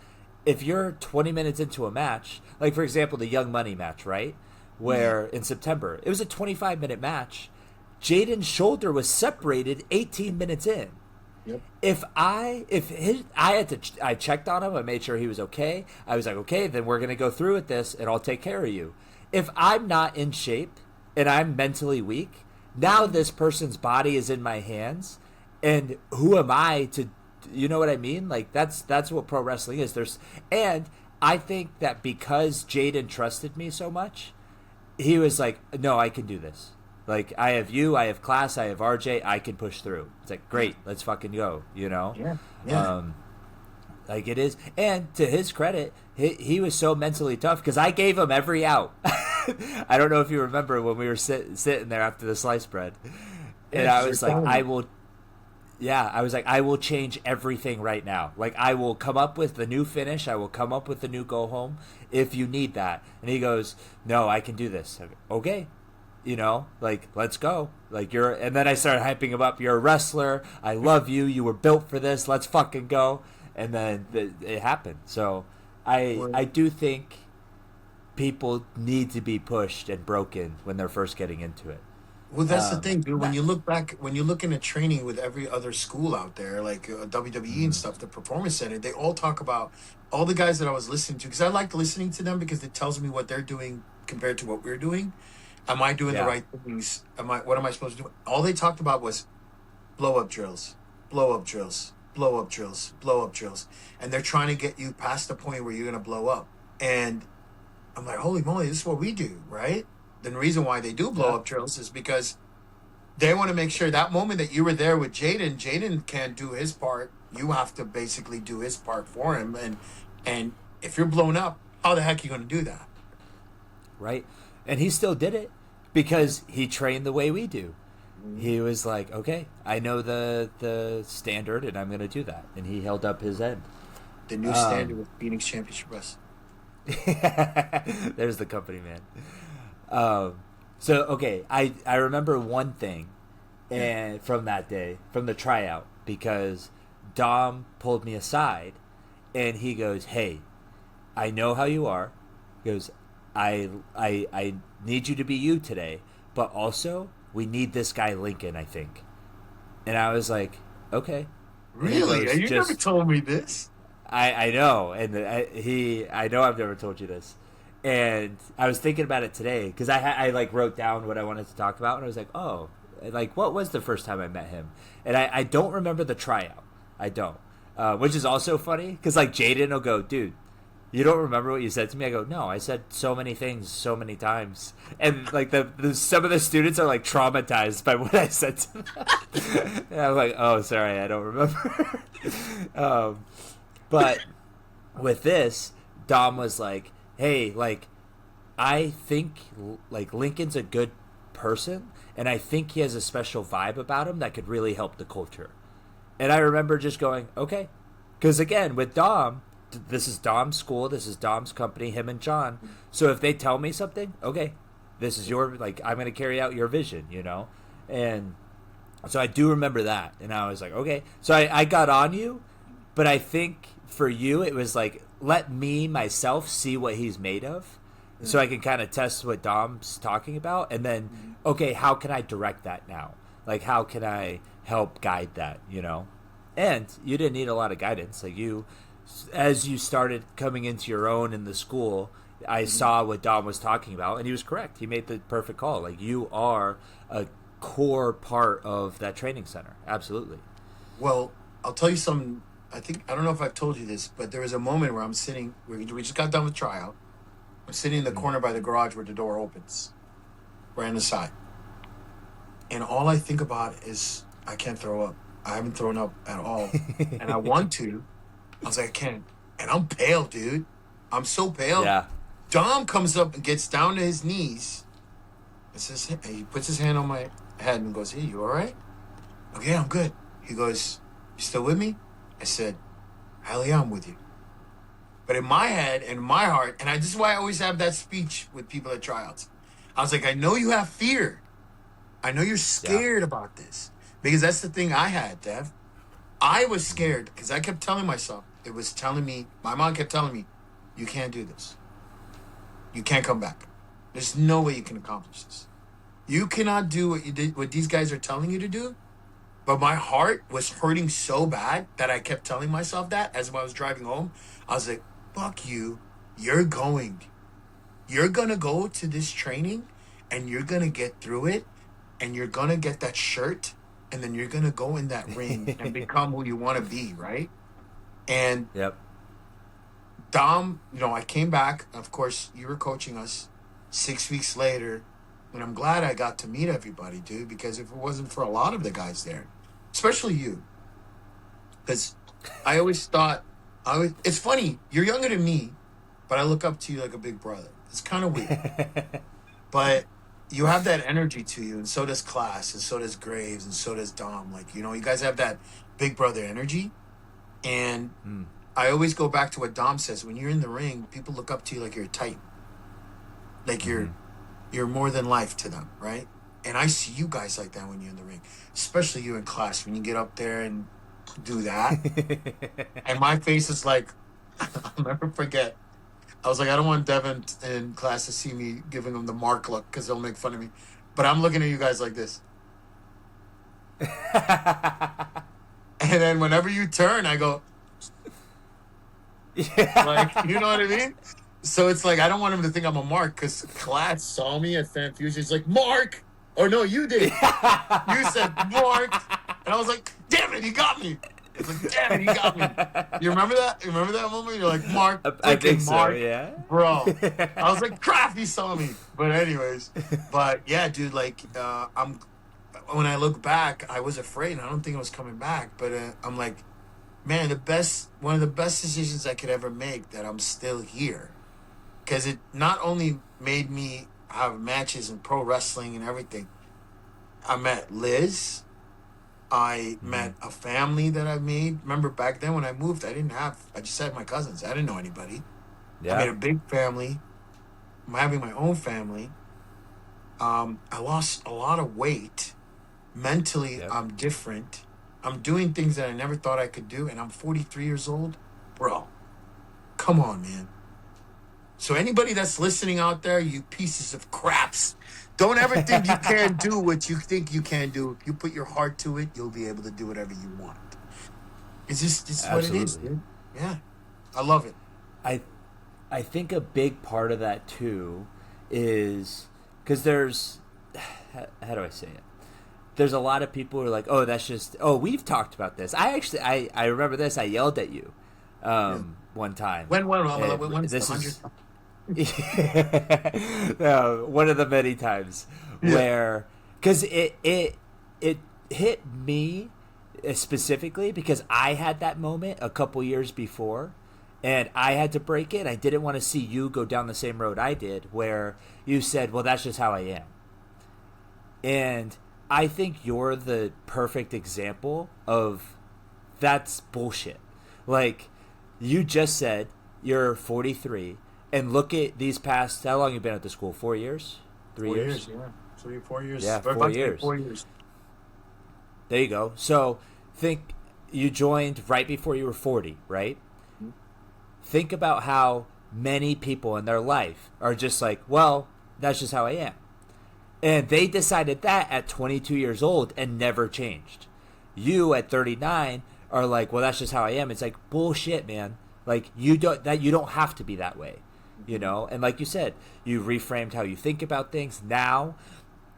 if you're 20 minutes into a match, like for example, the Young Money match, right? Where in September, it was a 25-minute match. Jaden's shoulder was separated 18 minutes in. Yep. I checked on him. I made sure he was okay. I was like, okay, then we're going to go through with this and I'll take care of you. If I'm not in shape, and I'm mentally weak, now this person's body is in my hands, and who am I to, you know what I mean? Like that's what pro wrestling is. And I think that because Jaden trusted me so much, he was like, no, I can do this. Like, I have you, I have class, I have RJ, I can push through. It's like, great, let's fucking go, you know? Yeah. Yeah. Like it is. And to his credit, he was so mentally tough because I gave him every out. I don't know if you remember when we were sitting there after the sliced bread. And I was like, I was like, I will change everything right now. Like, I will come up with the new finish. I will come up with the new go home if you need that. And he goes, no, I can do this. Okay. You know, like, let's go. Like, and then I started hyping him up. You're a wrestler. I love you. You were built for this. Let's fucking go. And then it happened. So I do think people need to be pushed and broken when they're first getting into it. Well, that's the thing, dude. When you look back, when you look into training with every other school out there, like WWE and stuff, the Performance Center, they all talk about all the guys that I was listening to, because I like listening to them because it tells me what they're doing compared to what we're doing. Am I doing the right things? What am I supposed to do? All they talked about was blow up drills, blow up drills, blow up drills, blow up drills, and they're trying to get you past the point where you're gonna blow up. And I'm like, holy moly, this is what we do, right? The reason why they do blow up drills is because they want to make sure that moment that you were there with Jaden can't do his part. You have to basically do his part for him. And if you're blown up, how the heck are you going to do that? Right. And he still did it because he trained the way we do. He was like, okay, I know the standard and I'm going to do that. And he held up his end. The new standard with Phoenix Championship Wrestling. There's the company, man. So okay, I remember one thing, and from that day, from the tryout, because Dom pulled me aside, and he goes, "Hey, I know how you are." He goes, I need you to be you today, but also we need this guy Lincoln, I think." And I was like, "Okay." Really? You never told me this. I know, and I know I've never told you this. And I was thinking about it today because I like wrote down what I wanted to talk about, and I was like, oh, like what was the first time I met him? And I don't remember the tryout. I don't, which is also funny because like Jaden will go, dude, you don't remember what you said to me? I go, no, I said so many things so many times, and like the some of the students are like traumatized by what I said to them. And I'm like, oh, sorry, I don't remember. But with this, Dom was like, hey, like, I think, like, Lincoln's a good person, and I think he has a special vibe about him that could really help the culture. And I remember just going, okay. Because, again, with Dom, this is Dom's school, this is Dom's company, him and John. So if they tell me something, okay, this is your, like, I'm going to carry out your vision, you know? And so I do remember that. And I was like, okay. So I got on you, but I think for you, it was like, let me myself see what he's made of, so I can kind of test what Dom's talking about, and then okay, how can I direct that now? Like, how can I help guide that? You know, and you didn't need a lot of guidance. Like you, as you started coming into your own in the school, I saw what Dom was talking about, and he was correct. He made the perfect call. Like you are a core part of that training center. Absolutely. Well, I'll tell you something. I don't know if I've told you this, but there was a moment where I'm sitting, we just got done with tryout. I'm sitting in the corner by the garage where the door opens, right on the side. And all I think about is, I can't throw up. I haven't thrown up at all. And I want to. I was like, I can't. And I'm pale, dude. I'm so pale. Yeah. Dom comes up and gets down to his knees. And says, he puts his hand on my head and goes, hey, you all right? Okay, I'm good. He goes, you still with me? I said, hell yeah, I'm with you. But in my head and my heart, and this is why I always have that speech with people at tryouts. I was like, I know you have fear. I know you're scared about this. Because that's the thing I had, Dev. I was scared because I kept telling myself, it was telling me, my mom kept telling me, you can't do this. You can't come back. There's no way you can accomplish this. You cannot do what you did, what these guys are telling you to do. But my heart was hurting so bad that I kept telling myself that as I was driving home. I was like, fuck you. You're going. You're going to go to this training and you're gonna get through it, and you're gonna get that shirt, and then you're gonna go in that ring and become who you want to be, right? And Yep. Dom, I came back. Of course, you were coaching us 6 weeks later. And I'm glad I got to meet everybody, dude, because if it wasn't for a lot of the guys there, especially you, because I always thought, it's funny, you're younger than me, but I look up to you like a big brother. It's kind of weird. But you have that energy to you, and so does Class, and so does Graves, and so does Dom. Like, you guys have that big brother energy. And I always go back to what Dom says. When you're in the ring, people look up to you like you're a titan. Like you're more than life to them, right? And I see you guys like that when you're in the ring, especially you in Class, when you get up there and do that. And my face is like, I'll never forget. I was like, I don't want Devin in Class to see me giving him the Mark look because they'll make fun of me. But I'm looking at you guys like this. And then whenever you turn, I go, like, you know what I mean? So it's like, I don't want him to think I'm a Mark, because Class saw me at Fan Fusion. He's like, Mark! Or no, you did. You said Mark. And I was like, damn it, he got me. It's like, damn it, he got me. You remember that? You remember that moment? You're like, Mark. I think so, Mark. yeah. Bro. I was like, crap, he saw me. But anyways. But yeah, dude, like, when I look back, I was afraid, and I don't think I was coming back. But I'm like, man, one of the best decisions I could ever make, that I'm still here. Because it not only made me have matches in pro wrestling and everything. I met Liz. I met a family that I made. Remember back then when I moved, I just had my cousins. I didn't know anybody. Yeah. I made a big family. I'm having my own family. I lost a lot of weight. Mentally, yep. I'm different. I'm doing things that I never thought I could do, and I'm 43 years old. Bro, come on, man. So anybody that's listening out there, you pieces of craps, don't ever think you can't do what you think you can do. If you put your heart to it, you'll be able to do whatever you want. It's what it is, dude. Yeah. I love it. I think a big part of that, too, is because there's, how do I say it? There's a lot of people who are like, we've talked about this. I remember this. I yelled at you one time. When this is one of the many times where, because it hit me specifically because I had that moment a couple years before, and I had to break it. I didn't want to see you go down the same road I did, where you said, well, that's just how I am. And I think you're the perfect example of that's bullshit. Like, you just said you're 43, and look at these past, how long you been at the school? 4 years? 3 years? 4 years, yeah. 4 years. Yeah, 4 years. 4 years. There you go. So, think you joined right before you were 40, right? Mm-hmm. Think about how many people in their life are just like, well, that's just how I am. And they decided that at 22 years old and never changed. You at 39 are like, well, that's just how I am. It's like, bullshit, man. Like, you don't have to be that way, you know? And like you said, you reframed how you think about things. Now,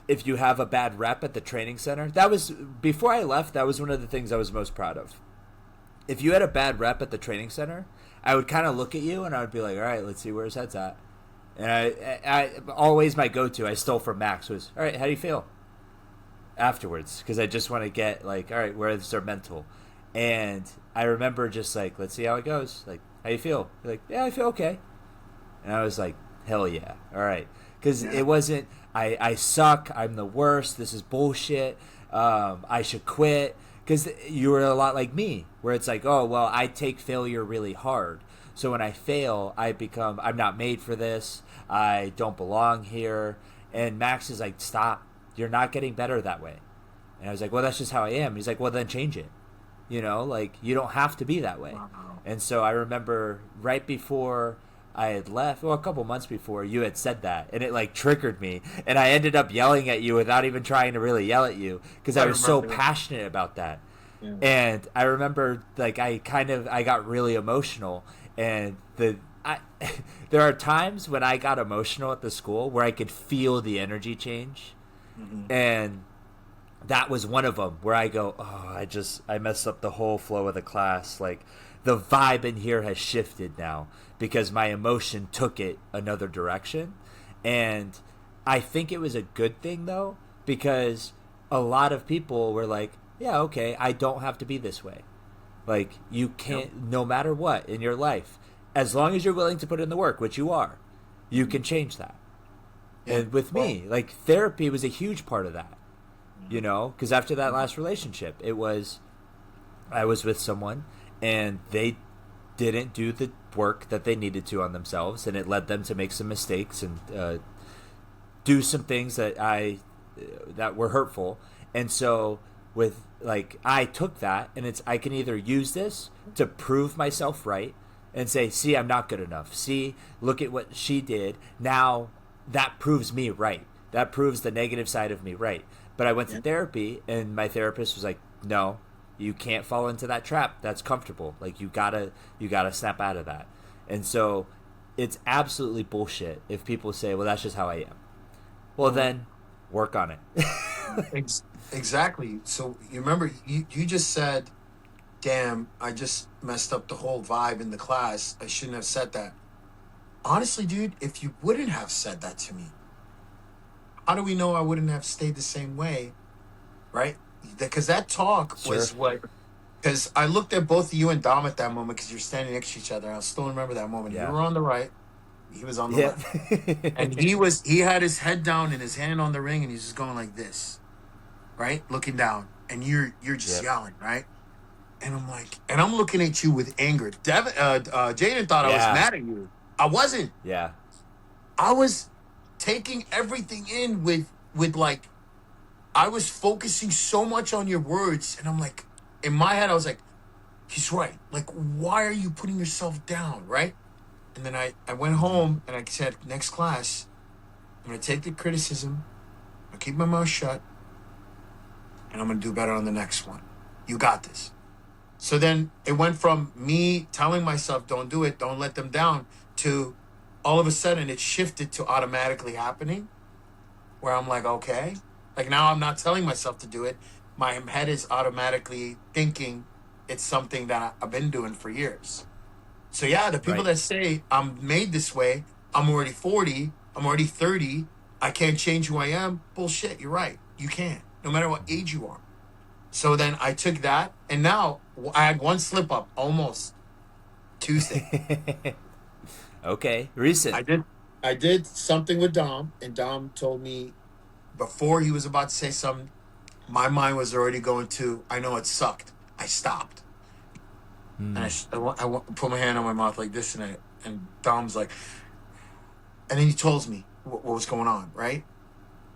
if you have a bad rep at the training center, before I left, that was one of the things I was most proud of. If you had a bad rep at the training center, I would kind of look at you and I would be like, all right, let's see where his head's at. And I always, my go-to, I stole from Max, was, all right, how do you feel afterwards? Because I just want to get, like, all right, where's their mental? And I remember just like, let's see how it goes. Like, how you feel? You're like, yeah, I feel okay. And I was like, hell yeah. All right. Because it wasn't, I suck. I'm the worst. This is bullshit. I should quit. Because you were a lot like me, where it's like, oh, well, I take failure really hard. So when I fail, I'm not made for this. I don't belong here. And Max is like, stop. You're not getting better that way. And I was like, well, that's just how I am. He's like, well, then change it. You know, like, you don't have to be that way. Wow. And so I remember right before I had left, well, a couple months before, you had said that, and it, like, triggered me. And I ended up yelling at you without even trying to really yell at you, because I was so passionate about that. Yeah. And I remember, like, I got really emotional, and I there are times when I got emotional at the school where I could feel the energy change, and that was one of them where I go, oh, I messed up the whole flow of the class. Like the vibe in here has shifted now because my emotion took it another direction, and I think it was a good thing though because a lot of people were like, yeah, okay, I don't have to be this way. Like you can't, no matter what in your life, as long as you're willing to put in the work, which you are, you can change that. Yeah. And with me, like therapy was a huge part of that. You know, because after that last relationship, I was with someone and they didn't do the work that they needed to on themselves, and it led them to make some mistakes and do some things that were hurtful. And so with like I took that, and I can either use this to prove myself right and say, see, I'm not good enough. See, look at what she did. Now that proves me right. That proves the negative side of me right. But I went to therapy, and my therapist was like, no, you can't fall into that trap. That's comfortable. Like you gotta snap out of that. And so it's absolutely bullshit if people say, well, that's just how I am. Well, then work on it. Exactly. So you remember you just said, damn, I just messed up the whole vibe in the class. I shouldn't have said that. Honestly, dude, if you wouldn't have said that to me, how do we know I wouldn't have stayed the same way, right? Because that talk was what. Because I looked at both of you and Dom at that moment because you're standing next to each other. I still remember that moment. Yeah. You were on the right, he was on the left, and he had his head down and his hand on the ring, and he's just going like this, right, looking down, and you're just yelling, right? And I'm like, and I'm looking at you with anger. Devin, Jaden thought I was mad at you. I wasn't. Yeah. I was taking everything in with like I was focusing so much on your words, and I'm like, in my head I was like, he's right. Like, why are you putting yourself down, right? And then I went home and I said, next class, I'm gonna take the criticism, I'm gonna keep my mouth shut, and I'm gonna do better on the next one. You got this. So then it went from me telling myself, don't do it, don't let them down, to all of a sudden it shifted to automatically happening, where I'm like, okay, like now I'm not telling myself to do it. My head is automatically thinking it's something that I've been doing for years. So yeah, the people that say I'm made this way, I'm already 40, I'm already 30, I can't change who I am. Bullshit, you're right. You can't, no matter what age you are. So then I took that, and now I had one slip up almost Tuesday. Okay, recent. I did something with Dom, and Dom told me before he was about to say something, my mind was already going to, I know it sucked. I stopped. And I put my hand on my mouth like this, and Dom's like, and then he tells me what was going on, right?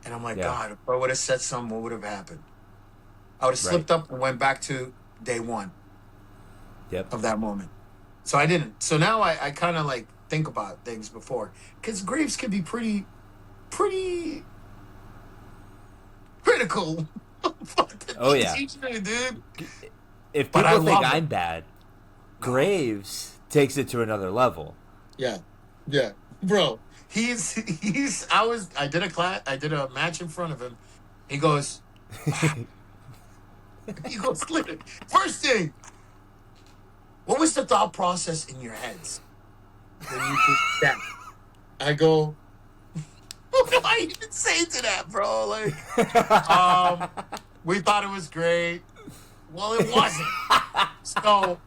And I'm like, God, if I would have said something, what would have happened? I would have slipped up and went back to day one of that moment. So I didn't. So now I kind of like think about things before, because Graves can be pretty critical. Oh yeah, teacher, dude. If people think I'm bad, Graves takes it to another level. Yeah, bro. I did a match in front of him. He goes, first thing, what was the thought process in your heads when you did that? I go, what do I even say to that, bro? Like, we thought it was great. Well, it wasn't. So,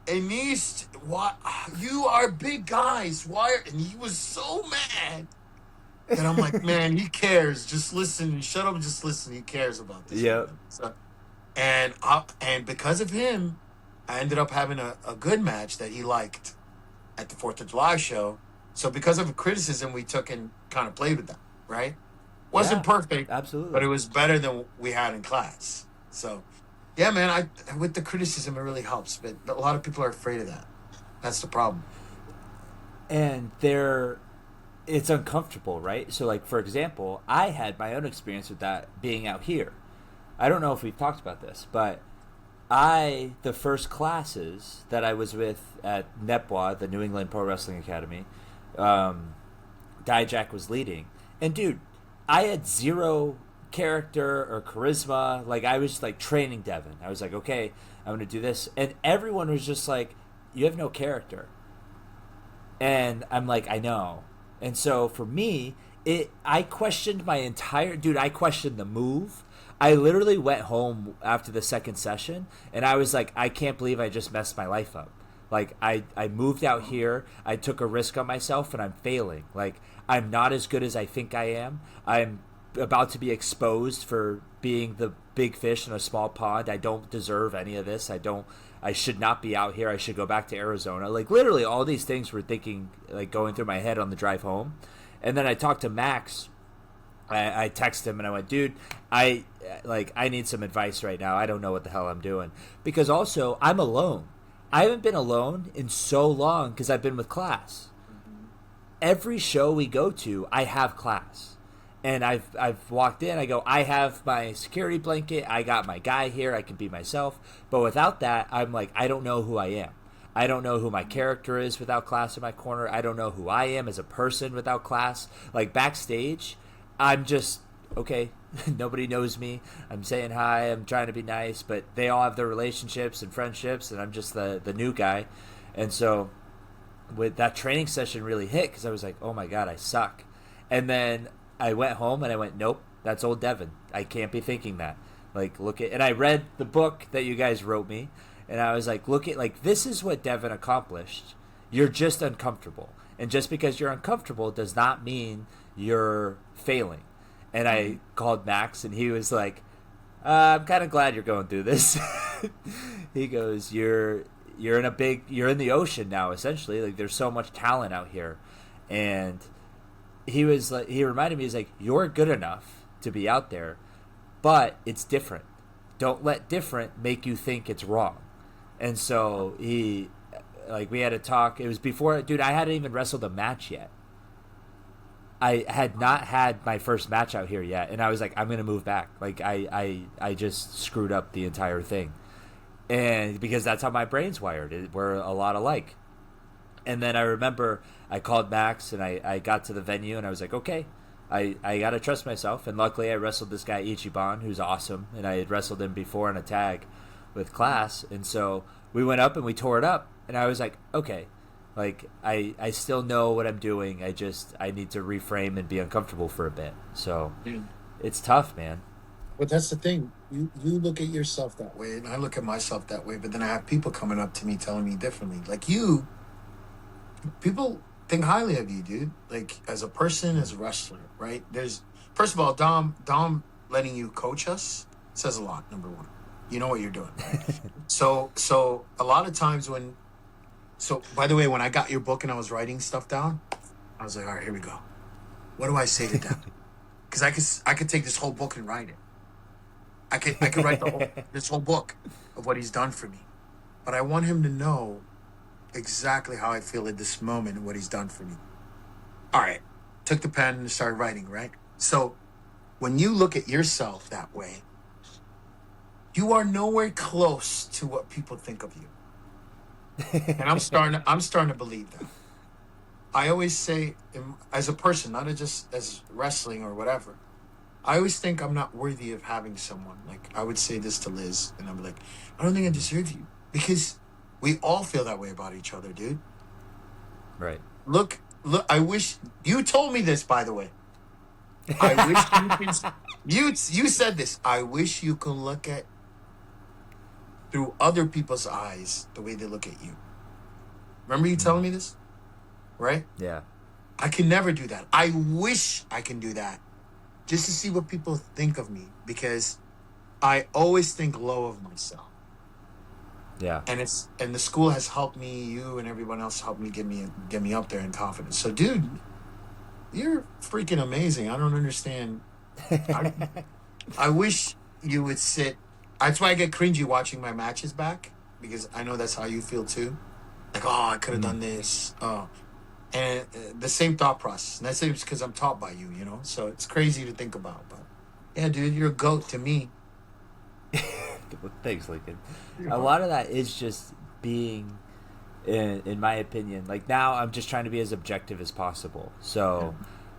Anish, what? You are big guys. Why? And he was so mad. And I'm like, man, he cares. Just listen. Shut up and just listen. He cares about this. Yep. So, and because of him, I ended up having a good match that he liked at the 4th of July show. So because of a criticism, we took and kind of played with that, right? Wasn't perfect, absolutely, but it was better than we had in class. So, yeah, man, with the criticism, it really helps. But a lot of people are afraid of that. That's the problem. And it's uncomfortable, right? So, like, for example, I had my own experience with that being out here. I don't know if we've talked about this, but the first classes that I was with at NEPWA, the New England Pro Wrestling Academy, Dijak was leading. And dude, I had zero character or charisma. Like, I was like training Devin. I was like, okay, I'm going to do this. And everyone was just like, you have no character. And I'm like, I know. And so for me, I questioned my entire, dude, I questioned the move. I literally went home after the second session and I was like, I can't believe I just messed my life up. Like, I moved out here, I took a risk on myself and I'm failing. Like, I'm not as good as I think I am. I'm about to be exposed for being the big fish in a small pond. I don't deserve any of this. I should not be out here. I should go back to Arizona. Like, literally all these things were thinking, like, going through my head on the drive home. And then I talked to Max. I texted him and I went, dude, I need some advice right now. I don't know what the hell I'm doing. Because also, I'm alone. I haven't been alone in so long because I've been with class. Every show we go to, I have class. And I've walked in, I go, I have my security blanket, I got my guy here, I can be myself. But without that, I'm like, I don't know who I am. I don't know who my character is without class in my corner. I don't know who I am as a person without class. Like, backstage, I'm just, okay, nobody knows me. I'm saying hi, I'm trying to be nice, but they all have their relationships and friendships, and I'm just the new guy. And so with that training session really hit because I was like, oh my God, I suck. And then I went home and I went, nope, that's old Devin. I can't be thinking that. Like, look at, and I read the book that you guys wrote me, and I was like, look at, like, this is what Devin accomplished. You're just uncomfortable. And just because you're uncomfortable does not mean you're failing. And I called Max, and he was like, I'm kind of glad you're going through this. He goes, you're in the ocean now, essentially. Like, there's so much talent out here. And he was like, he reminded me, he's like, you're good enough to be out there, but it's different. Don't let different make you think it's wrong. And so we had a talk. It was before, dude, I hadn't even wrestled a match yet. I had not had my first match out here yet, and I was like, I'm gonna move back. Like, I just screwed up the entire thing, and because that's how my brain's wired, we're a lot alike. And then I remember I called Max, and I got to the venue, and I was like, okay, I gotta trust myself. And luckily, I wrestled this guy Ichiban, who's awesome, and I had wrestled him before in a tag with class, and so we went up and we tore it up, and I was like, okay. Like, I still know what I'm doing. I need to reframe and be uncomfortable for a bit. So it's tough, man. But that's the thing. You look at yourself that way, and I look at myself that way. But then I have people coming up to me telling me differently. Like, people think highly of you, dude. Like, as a person, as a wrestler, right? First of all, Dom letting you coach us says a lot. Number one, you know what you're doing, right? So a lot of times So, by the way, when I got your book and I was writing stuff down, I was like, all right, here we go. What do I say to them? Because I could take this whole book and write it. I could write this whole book of what he's done for me. But I want him to know exactly how I feel at this moment and what he's done for me. All right. Took the pen and started writing, right? So when you look at yourself that way, you are nowhere close to what people think of you. And I'm starting to believe that. I always say, as a person, not just as wrestling or whatever, I always think I'm not worthy of having someone. Like, I would say this to Liz, and I'm like, I don't think I deserve you. Because we all feel that way about each other, dude. Right. Look, I wish, you told me this, by the way. I wish you said this. I wish you could look at through other people's eyes the way they look at you. Remember you telling me this? Right? Yeah. I can never do that. I wish I can do that just to see what people think of me, because I always think low of myself. Yeah. And the school has helped me, you and everyone else helped me get me up there in confidence. So, dude, you're freaking amazing. I don't understand. I wish you would sit. That's why I get cringy watching my matches back, because I know that's how you feel too. Like, oh, I could have done this. Oh, and the same thought process. And that's because I'm taught by you, you know. So it's crazy to think about. But yeah, dude, you're a goat to me. Thanks, Lincoln. You're A welcome. lot of that is just being, in my opinion, like now I'm just trying to be as objective as possible. Yeah. So,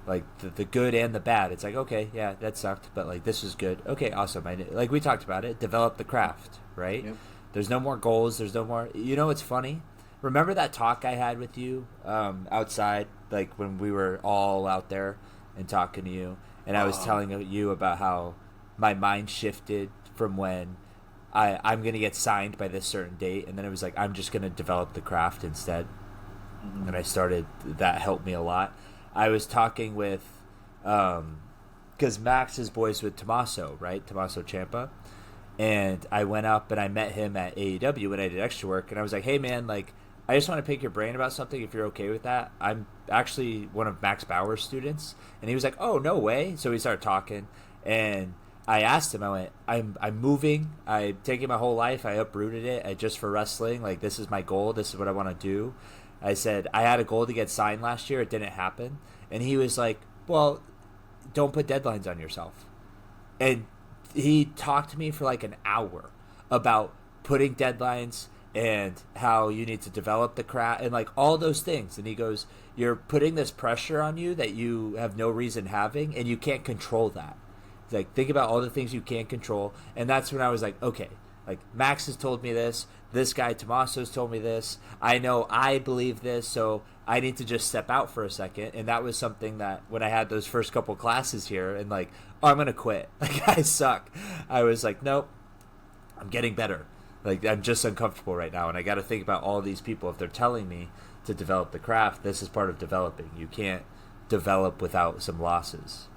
like the good and the bad, it's like okay, yeah, that sucked, but like this was good. Okay, awesome. Like we talked about it. Develop the craft, right? Yep. There's no more goals. There's no more. You know, it's funny. Remember that talk I had with you outside, like when we were all out there and talking to you, and I was Uh, telling you about how my mind shifted from when I'm gonna get signed by this certain date, and then it was like I'm just gonna develop the craft instead, mhm. and I started. That helped me a lot. I was talking with, because Max is boys with Tommaso, right? Tommaso Ciampa, and I went up and I met him at AEW when I did extra work, and I was like, "Hey, man, like, I just want to pick your brain about something if you're okay with that. I'm actually one of Max Bauer's students," and he was like, "Oh, no way!" So we started talking, and I asked him, I went, I'm moving. I'm taking my whole life. I uprooted it just for wrestling. Like this is my goal. This is what I want to do. I said I had a goal to get signed last year. It didn't happen, and he was like, "Well, don't put deadlines on yourself." And he talked to me for like an hour about putting deadlines and how you need to develop the craft and like all those things. And he goes, "You're putting this pressure on you that you have no reason having, and you can't control that." He's like, think about all the things you can't control. And that's when I was like, okay, like Max has told me this guy Tommaso's told me this, I know I believe this, so I need to just step out for a second. And that was something that when I had those first couple classes here and like, oh, I'm gonna quit, like I suck, I was like, nope, I'm getting better. Like I'm just uncomfortable right now, and I got to think about all these people. If they're telling me to develop the craft, this is part of developing. You can't develop without some losses.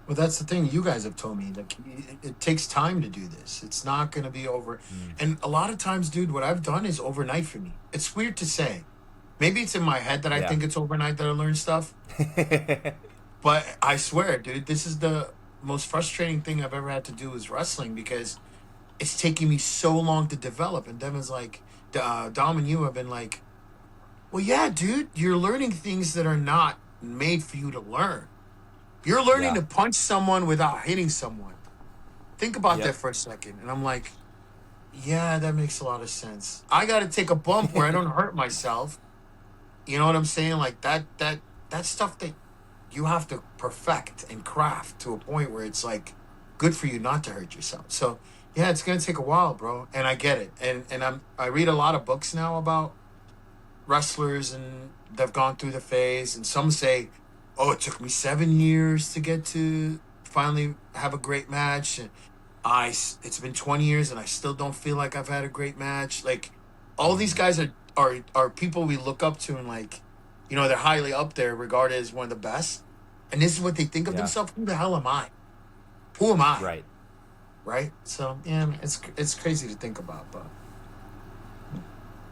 Well, that's the thing you guys have told me. Like, it takes time to do this. It's not going to be over. Mm. And a lot of times, dude, what I've done is overnight for me. It's weird to say. Maybe it's in my head that I Yeah. think it's overnight that I learn stuff. But I swear, dude, this is the most frustrating thing I've ever had to do is wrestling because it's taking me so long to develop. And Devin's like, Dom and you have been like, well, yeah, dude, you're learning things that are not made for you to learn. You're learning Yeah. to punch someone without hitting someone. Think about that Yep. for a second. And I'm like, yeah, that makes a lot of sense. I got to take a bump where I don't hurt myself. You know what I'm saying? Like that stuff that you have to perfect and craft to a point where it's like good for you not to hurt yourself. So, yeah, it's going to take a while, bro. And I get it. I read a lot of books now about wrestlers and they've gone through the phase, and some say, "Oh, it took me 7 years to get to finally have a great match." And it's been 20 years, and I still don't feel like I've had a great match. Like all these Mm. guys are people we look up to, and like, they're highly up there, regarded as one of the best. And this is what they think of Yeah. themselves. Who the hell am I? Who am I? Right. Right? So yeah, it's crazy to think about, but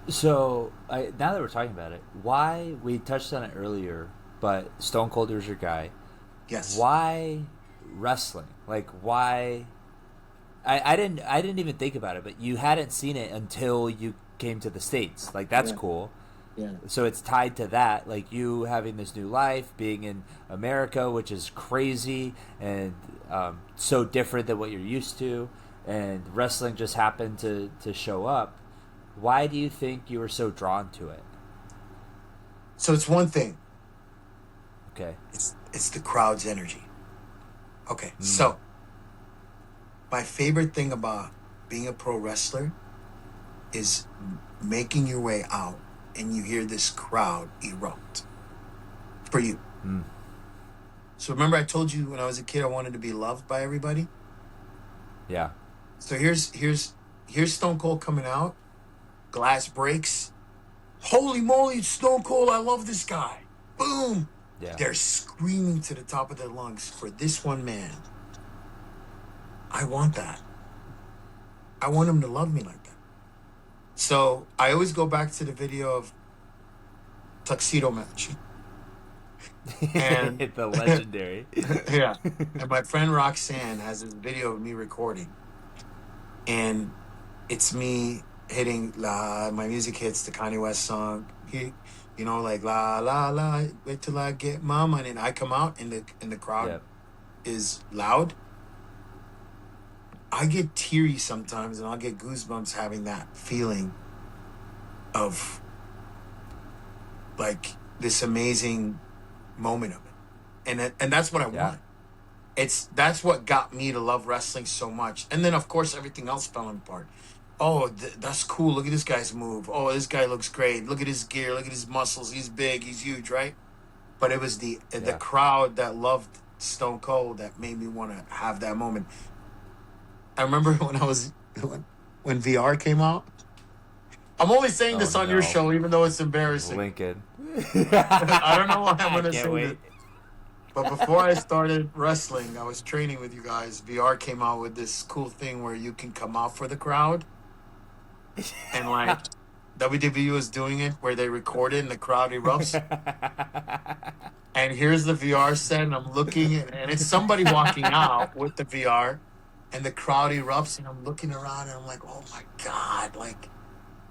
So now that we're talking about it, why we touched on it earlier, but Stone Cold was your guy. yes, Why wrestling? Like why? I didn't even think about it, but you hadn't seen it until you came to the States. Like that's yeah, cool. yeah. So it's tied to that, like you having this new life, being in America, which is crazy and so different than what you're used to, and wrestling just happened to show up. Why do you think you were so drawn to it? So it's one thing. Okay. It's the crowd's energy. Okay, Mm, so my favorite thing about being a pro wrestler is making your way out and you hear this crowd erupt for you. mm, So remember I told you when I was a kid I wanted to be loved by everybody? yeah. So here's Stone Cold coming out, glass breaks. Holy moly, it's Stone Cold, I love this guy. Boom. Yeah. They're screaming to the top of their lungs for this one man. I want that. I want him to love me like that. So I always go back to the video of Tuxedo Match. And The legendary. yeah. And my friend Roxanne has this video of me recording. And it's me hitting my music hits the Kanye West song. Like la la la, wait till I get my money. And I come out and the crowd Yep. is loud. I get teary sometimes, and I'll get goosebumps having that feeling of like this amazing moment of it, and that's what I Yeah. want. That's what got me to love wrestling so much, and then of course everything else fell apart. Oh, that's cool. Look at this guy's move. Oh, this guy looks great. Look at his gear. Look at his muscles. He's big. He's huge, right? But it was the Yeah. crowd that loved Stone Cold that made me want to have that moment. I remember when VR came out. I'm only saying Oh this on your no. show, even though it's embarrassing. Lincoln. I don't know why I'm I going to can't say wait. this. But before I started wrestling, I was training with you guys. VR came out with this cool thing where you can come out for the crowd. And like WWE was doing it where they record it and the crowd erupts. And here's the VR set, and I'm looking, and it's somebody walking out with the VR, and the crowd erupts, and I'm looking around, and I'm like, oh my God, like,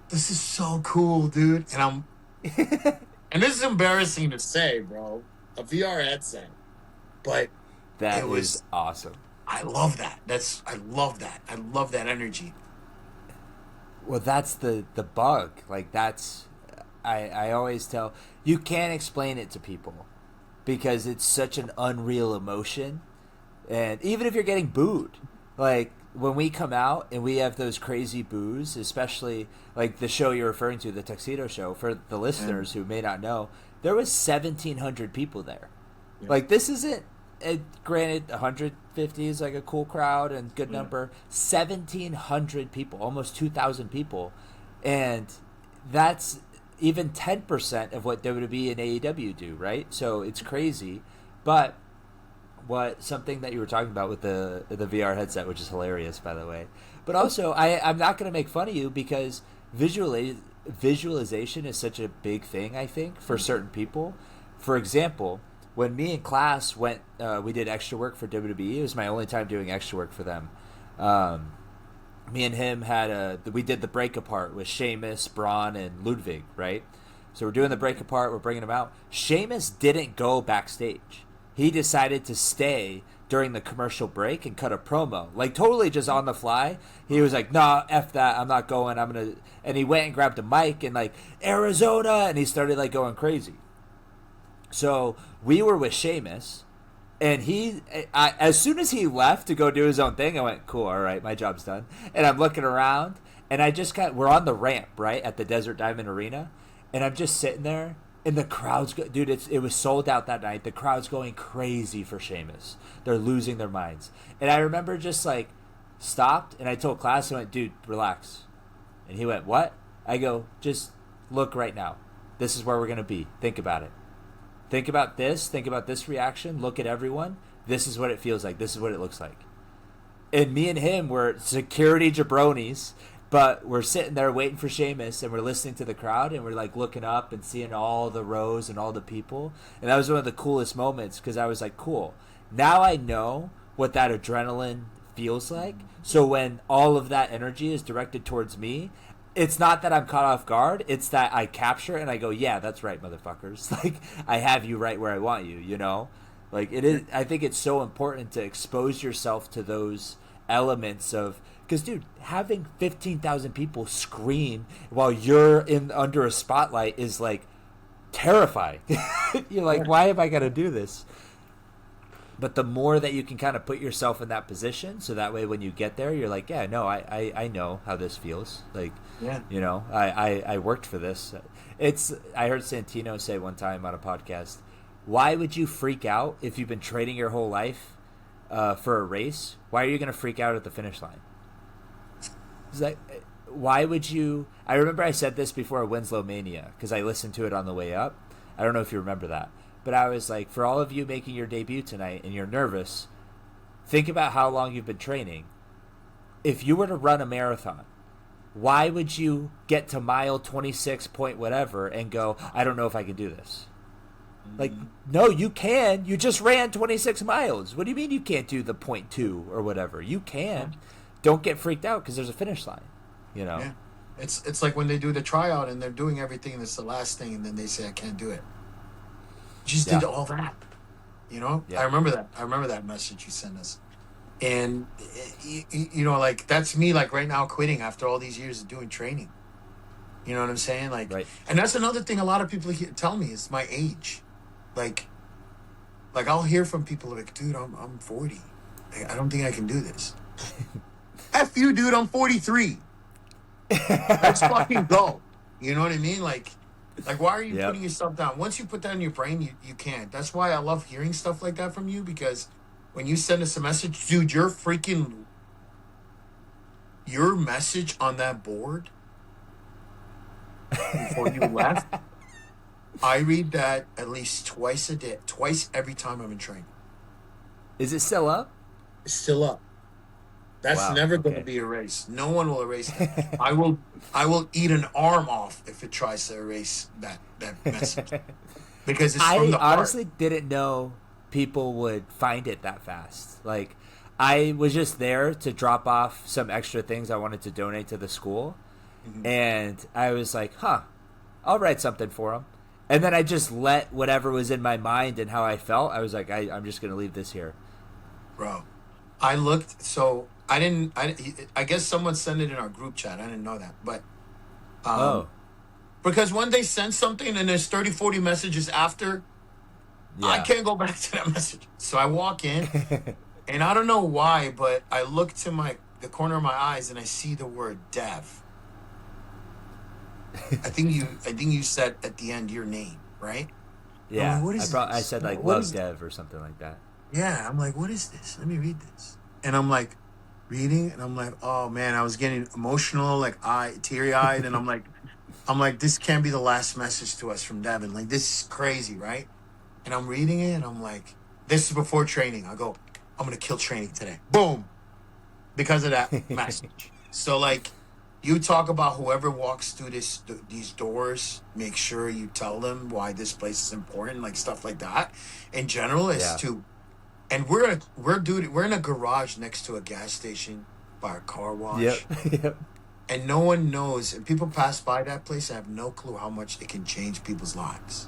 this is so cool, dude. And this is embarrassing to say, bro, a VR headset. But That it is was, awesome. I love that. I love that. I love that energy. Well, that's the bug. Like that's I always tell you can't explain it to people because it's such an unreal emotion. And even if you're getting booed, like when we come out and we have those crazy boos, especially like the show you're referring to, the Tuxedo Show, for the And listeners who may not know, there was 1,700 people there. yeah, Like this isn't. Granted, 150 is like a cool crowd and good yeah, number. 1,700 people, almost 2,000 people, and that's even 10% of what WWE and AEW do, right? So it's crazy. But what something that you were talking about with the VR headset, which is hilarious, by the way. But also, I'm not going to make fun of you because visualization is such a big thing. I think for certain people. For example, when me and class went, we did extra work for WWE. It was my only time doing extra work for them. Um, Me and him we did the break apart with Sheamus, Braun, and Ludwig, right? So we're doing the break apart. We're bringing them out. Sheamus didn't go backstage. He decided to stay during the commercial break and cut a promo, like totally just on the fly. He was like, "Nah, f that. I'm not going. I'm gonna." And he went and grabbed a mic and like Arizona, and he started like going crazy. So we were with Sheamus, and as soon as he left to go do his own thing, I went, cool, all right, my job's done. And I'm looking around, and we're on the ramp, right, at the Desert Diamond Arena, and I'm just sitting there, and the crowd's, dude, it was sold out that night. The crowd's going crazy for Sheamus. They're losing their minds. And I remember just, like, stopped, and I told class, I went, dude, relax. And he went, what? I go, just look right now. This is where we're going to be. Think about it. Think about this. Think about this reaction. Look at everyone. This is what it feels like. This is what it looks like. And me and him were security jabronis, but we're sitting there waiting for Sheamus, and we're listening to the crowd, and we're like looking up and seeing all the rows and all the people. And that was one of the coolest moments because I was like, cool. Now I know what that adrenaline feels like. So when all of that energy is directed towards me, it's not that I'm caught off guard. It's that I capture it and I go, yeah, that's right, motherfuckers. Like, I have you right where I want you, you know? Like, it is, I think it's so important to expose yourself to those elements of, because, dude, having 15,000 people scream while you're under a spotlight is, like, terrifying. You're like, why am I going to do this? But the more that you can kind of put yourself in that position, so that way when you get there, you're like, yeah, no, I know how this feels. Like, yeah. you know, I worked for this. I heard Santino say one time on a podcast, why would you freak out if you've been training your whole life for a race? Why are you going to freak out at the finish line? It's like, why would you? I remember I said this before Winslow Mania because I listened to it on the way up. I don't know if you remember that. But I was like, for all of you making your debut tonight and you're nervous, think about how long you've been training. If you were to run a marathon, why would you get to mile 26 point whatever and go, I don't know if I can do this? Like, no, you can. You just ran 26 miles. What do you mean you can't do the point 2 or whatever? You can. Don't get freaked out because there's a finish line, you know? Yeah. It's like when they do the tryout and they're doing everything and it's the last thing and then they say, I can't do it. You just did all that. You know? Yeah. I remember that. I remember that message you sent us. And you know, like that's me, like right now, quitting after all these years of doing training. You know what I'm saying? Like, Right. and that's another thing a lot of people tell me is my age. Like, I'll hear from people like, dude, I'm 40. I don't think I can do this. F you, dude. I'm 43. Let's fucking go. You know what I mean? Like why are you Yep. putting yourself down? Once you put that in your brain, you can't. That's why I love hearing stuff like that from you, because when you send us a message, dude, your message on that board before you left, I read that at least twice a day, twice every time I'm in training. Is it still up? It's still up. That's Wow. never going to Okay. be erased. No one will erase that. I will eat an arm off if it tries to erase that message, because it's from I the heart. honestly didn't know people would find it that fast. Like, I was just there to drop off some extra things I wanted to donate to the school, Mhm. and I was like, "Huh, I'll write something for them." And then I just let whatever was in my mind and how I felt. I was like, I'm just gonna leave this here. Bro, I looked, so I didn't I guess someone sent it in our group chat. I didn't know that. But Oh, um because when they send something and there's 30, 40 messages after, I yeah. can't go back to that message. So I walk in, and I don't know why, but I look to the corner of my eyes and I see the word Dev. I think you said at the end your name, right? I'm like, Yeah, what I is I this? said like What love is Dev or something like that. Yeah, I'm like, what is this? Let me read this. And I'm like reading, and I'm like, oh man, I was getting emotional, like eye teary eyed, and I'm like, this can't be the last message to us from Devin. Like, this is crazy, right? And I'm reading it, and I'm like, this is before training. I go, I'm gonna kill training today. Boom, because of that message. So like, you talk about whoever walks through these doors, make sure you tell them why this place is important, like stuff like that. In general, is Yeah. to and we're in a garage next to a gas station by a car Yep. wash, Yep. and no one knows. And people pass by that place and have no clue how much it can change people's lives.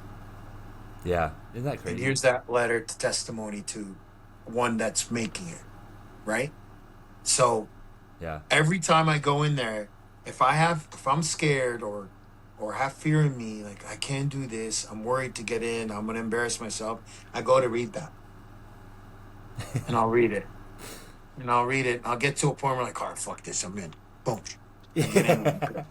Yeah. Isn't that And crazy? here's that letter to testimony to one that's making it, right. So Yeah. every time I go in there, if I'm scared or have fear in me, like I can't do this, I'm worried to get in, I'm gonna embarrass myself, I go to read that, and I'll read it. And I'll read it. I'll get to a point where like, all right, fuck this, I'm in. Boom. I get in.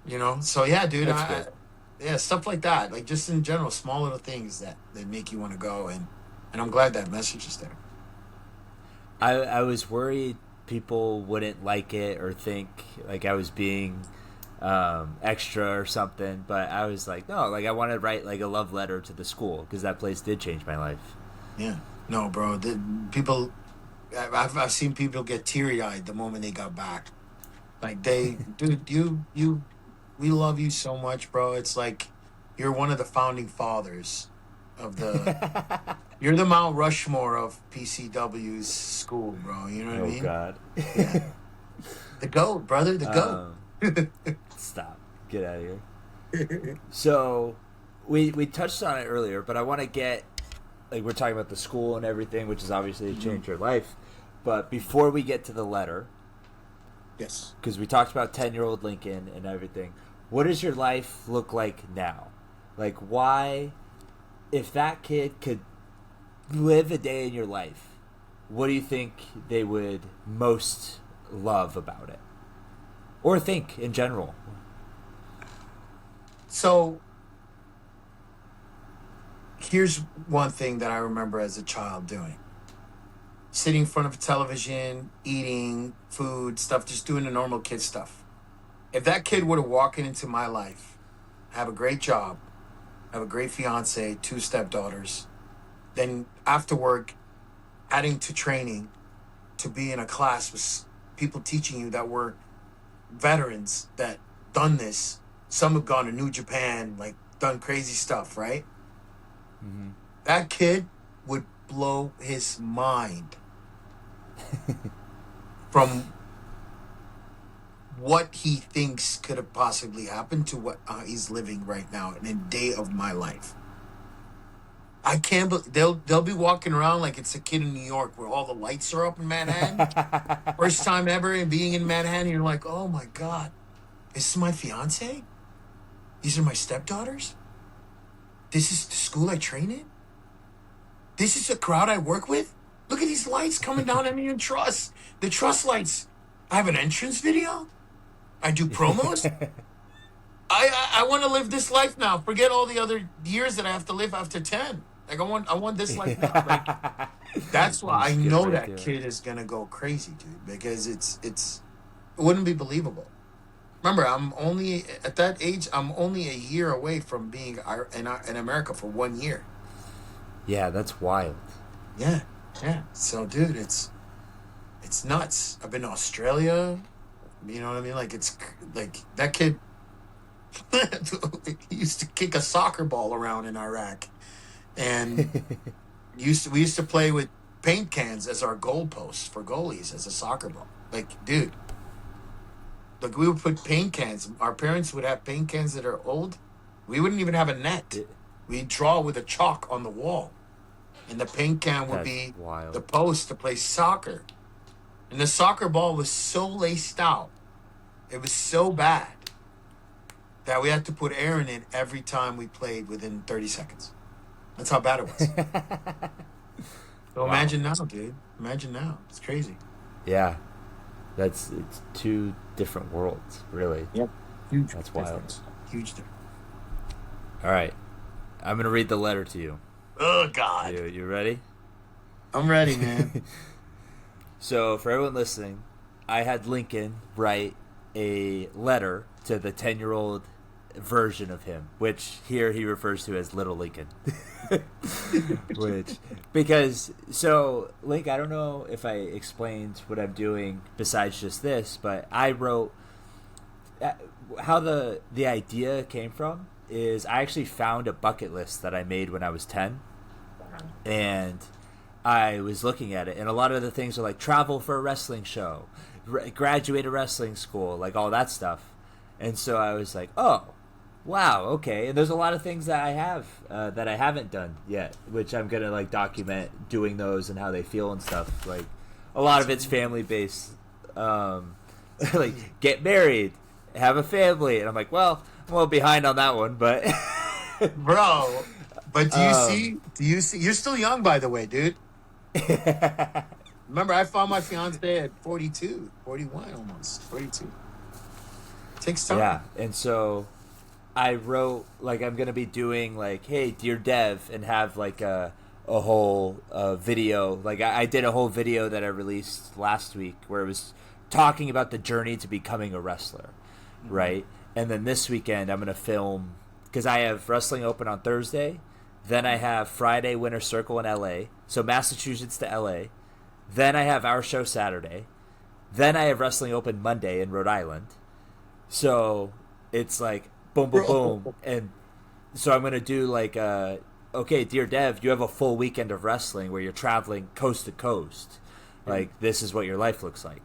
Yeah. So yeah, dude. That's good. Yeah, stuff like that. Like just in general, small little things that make you want to go. And I'm glad that message is there. I was worried people wouldn't like it or think like I was being extra or something, but I was like, no, like I want to write like a love letter to the school because that place did change my life. Yeah. No, bro. People. I've seen people get teary eyed the moment they got back. Like dude, we love you so much, bro. It's like you're one of the founding fathers of the. You're the Mount Rushmore of PCW's school, bro. You know what I Oh mean? God. Yeah. The GOAT, brother, the GOAT. um, Stop. Get out of here. So we touched on it earlier, but I want to get like we're talking about the school and everything, which is obviously Mhm. changed your life. But before we get to the letter, Yes. because we talked about 10-year-old Lincoln and everything, what does your life look like now? Like, why, if that kid could live a day in your life, what do you think they would most love about it? Or think in general? So here's one thing that I remember as a child doing: sitting in front of a television, eating food, stuff, just doing the normal kid stuff. If that kid would have walked into my life, have a great job, have a great fiance, two stepdaughters, then after work, adding to training to be in a class with people teaching you that were veterans that done this. Some have gone to New Japan, like done crazy stuff, right? Mm-hmm. That kid would blow his mind from what he thinks could have possibly happened to what he's living right now in a day of my life. I can't. They'll be walking around like it's a kid in New York where all the lights are up in Manhattan. First time ever and being in Manhattan, you're like, oh my god, this is my fiance. These are my stepdaughters. This is the school I train in. This is the crowd I work with. Look at these lights coming down at me in Trust. The Trust lights. I have an entrance video. I do promos. I want to live this life now. Forget all the other years that I have to live after 10. Like I want this life now. Like, that's why I know that kid is gonna go crazy, dude. Because it wouldn't be believable. Remember, I'm only at that age. I'm only a year away from being in America for 1 year. Yeah, that's wild. Yeah, yeah. So, dude, it's nuts. I've been to Australia. You know what I mean? Like it's like that kid. He used to kick a soccer ball around in Iraq, and we used to play with paint cans as our goalposts for goalies as a soccer ball. Like, dude, like we would put paint cans. Our parents would have paint cans that are old. We wouldn't even have a net. We'd draw with a chalk on the wall, and the paint can would be wild. The post to play soccer. And the soccer ball was so laced out, it was so bad that we had to put air in it every time we played within 30 seconds. That's how bad it was. So imagine now, dude. Imagine now. It's crazy. Yeah. It's two different worlds, really. Yep. Huge. That's wild. Huge difference. All right. I'm going to read the letter to you. Oh, God. You ready? I'm ready, man. So, for everyone listening, I had Lincoln write a letter to the 10-year-old version of him, which here he refers to as Little Lincoln. Link, I don't know if I explained what I'm doing besides just this, but I wrote how the idea came from is I actually found a bucket list that I made when I was 10, and I was looking at it, and a lot of the things are like travel for a wrestling show, graduate a wrestling school, like all that stuff. And so I was like, oh, wow, okay. And there's a lot of things that I have that I haven't done yet, which I'm going to like document doing those and how they feel and stuff. Like a lot of it's family based, like get married, have a family. And I'm like, well, I'm a little behind on that one, but bro, but do you see, you're still young, by the way, dude. Remember, I found my fiance at 42, 41 almost, 42. It takes time. Yeah, and so I wrote, like, I'm going to be doing, like, hey, Dear Dev, and have, like, a whole video. Like, I did a whole video that I released last week where it was talking about the journey to becoming a wrestler, right? And then this weekend I'm going to film, because I have Wrestling Open on Thursday, then I have Friday Winter Circle in LA, so Massachusetts to LA. Then I have our show Saturday. Then I have Wrestling Open Monday in Rhode Island. So it's like boom, boom, boom. And so I'm going to do like, okay, Dear Dev, you have a full weekend of wrestling where you're traveling coast to coast. Like, this is what your life looks like.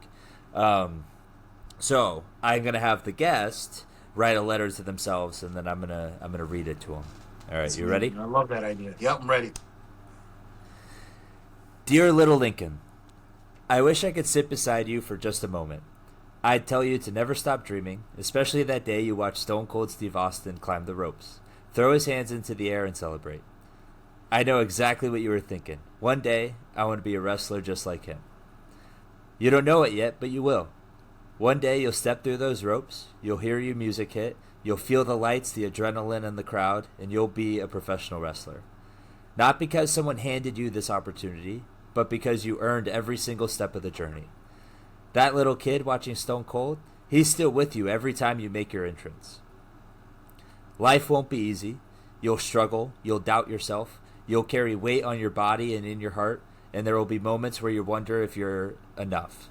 So I'm going to have the guest write a letter to themselves, and then I'm gonna read it to them. All right, you ready? I love that idea. Yep, I'm ready. Dear Little Lincoln, I wish I could sit beside you for just a moment. I'd tell you to never stop dreaming, especially that day you watched Stone Cold Steve Austin climb the ropes, throw his hands into the air and celebrate. I know exactly what you were thinking. One day, I want to be a wrestler just like him. You don't know it yet, but you will. One day you'll step through those ropes, you'll hear your music hit, you'll feel the lights, the adrenaline, and the crowd, and you'll be a professional wrestler. Not because someone handed you this opportunity, but because you earned every single step of the journey. That little kid watching Stone Cold, he's still with you every time you make your entrance. Life won't be easy. You'll struggle, you'll doubt yourself, you'll carry weight on your body and in your heart, and there will be moments where you wonder if you're enough.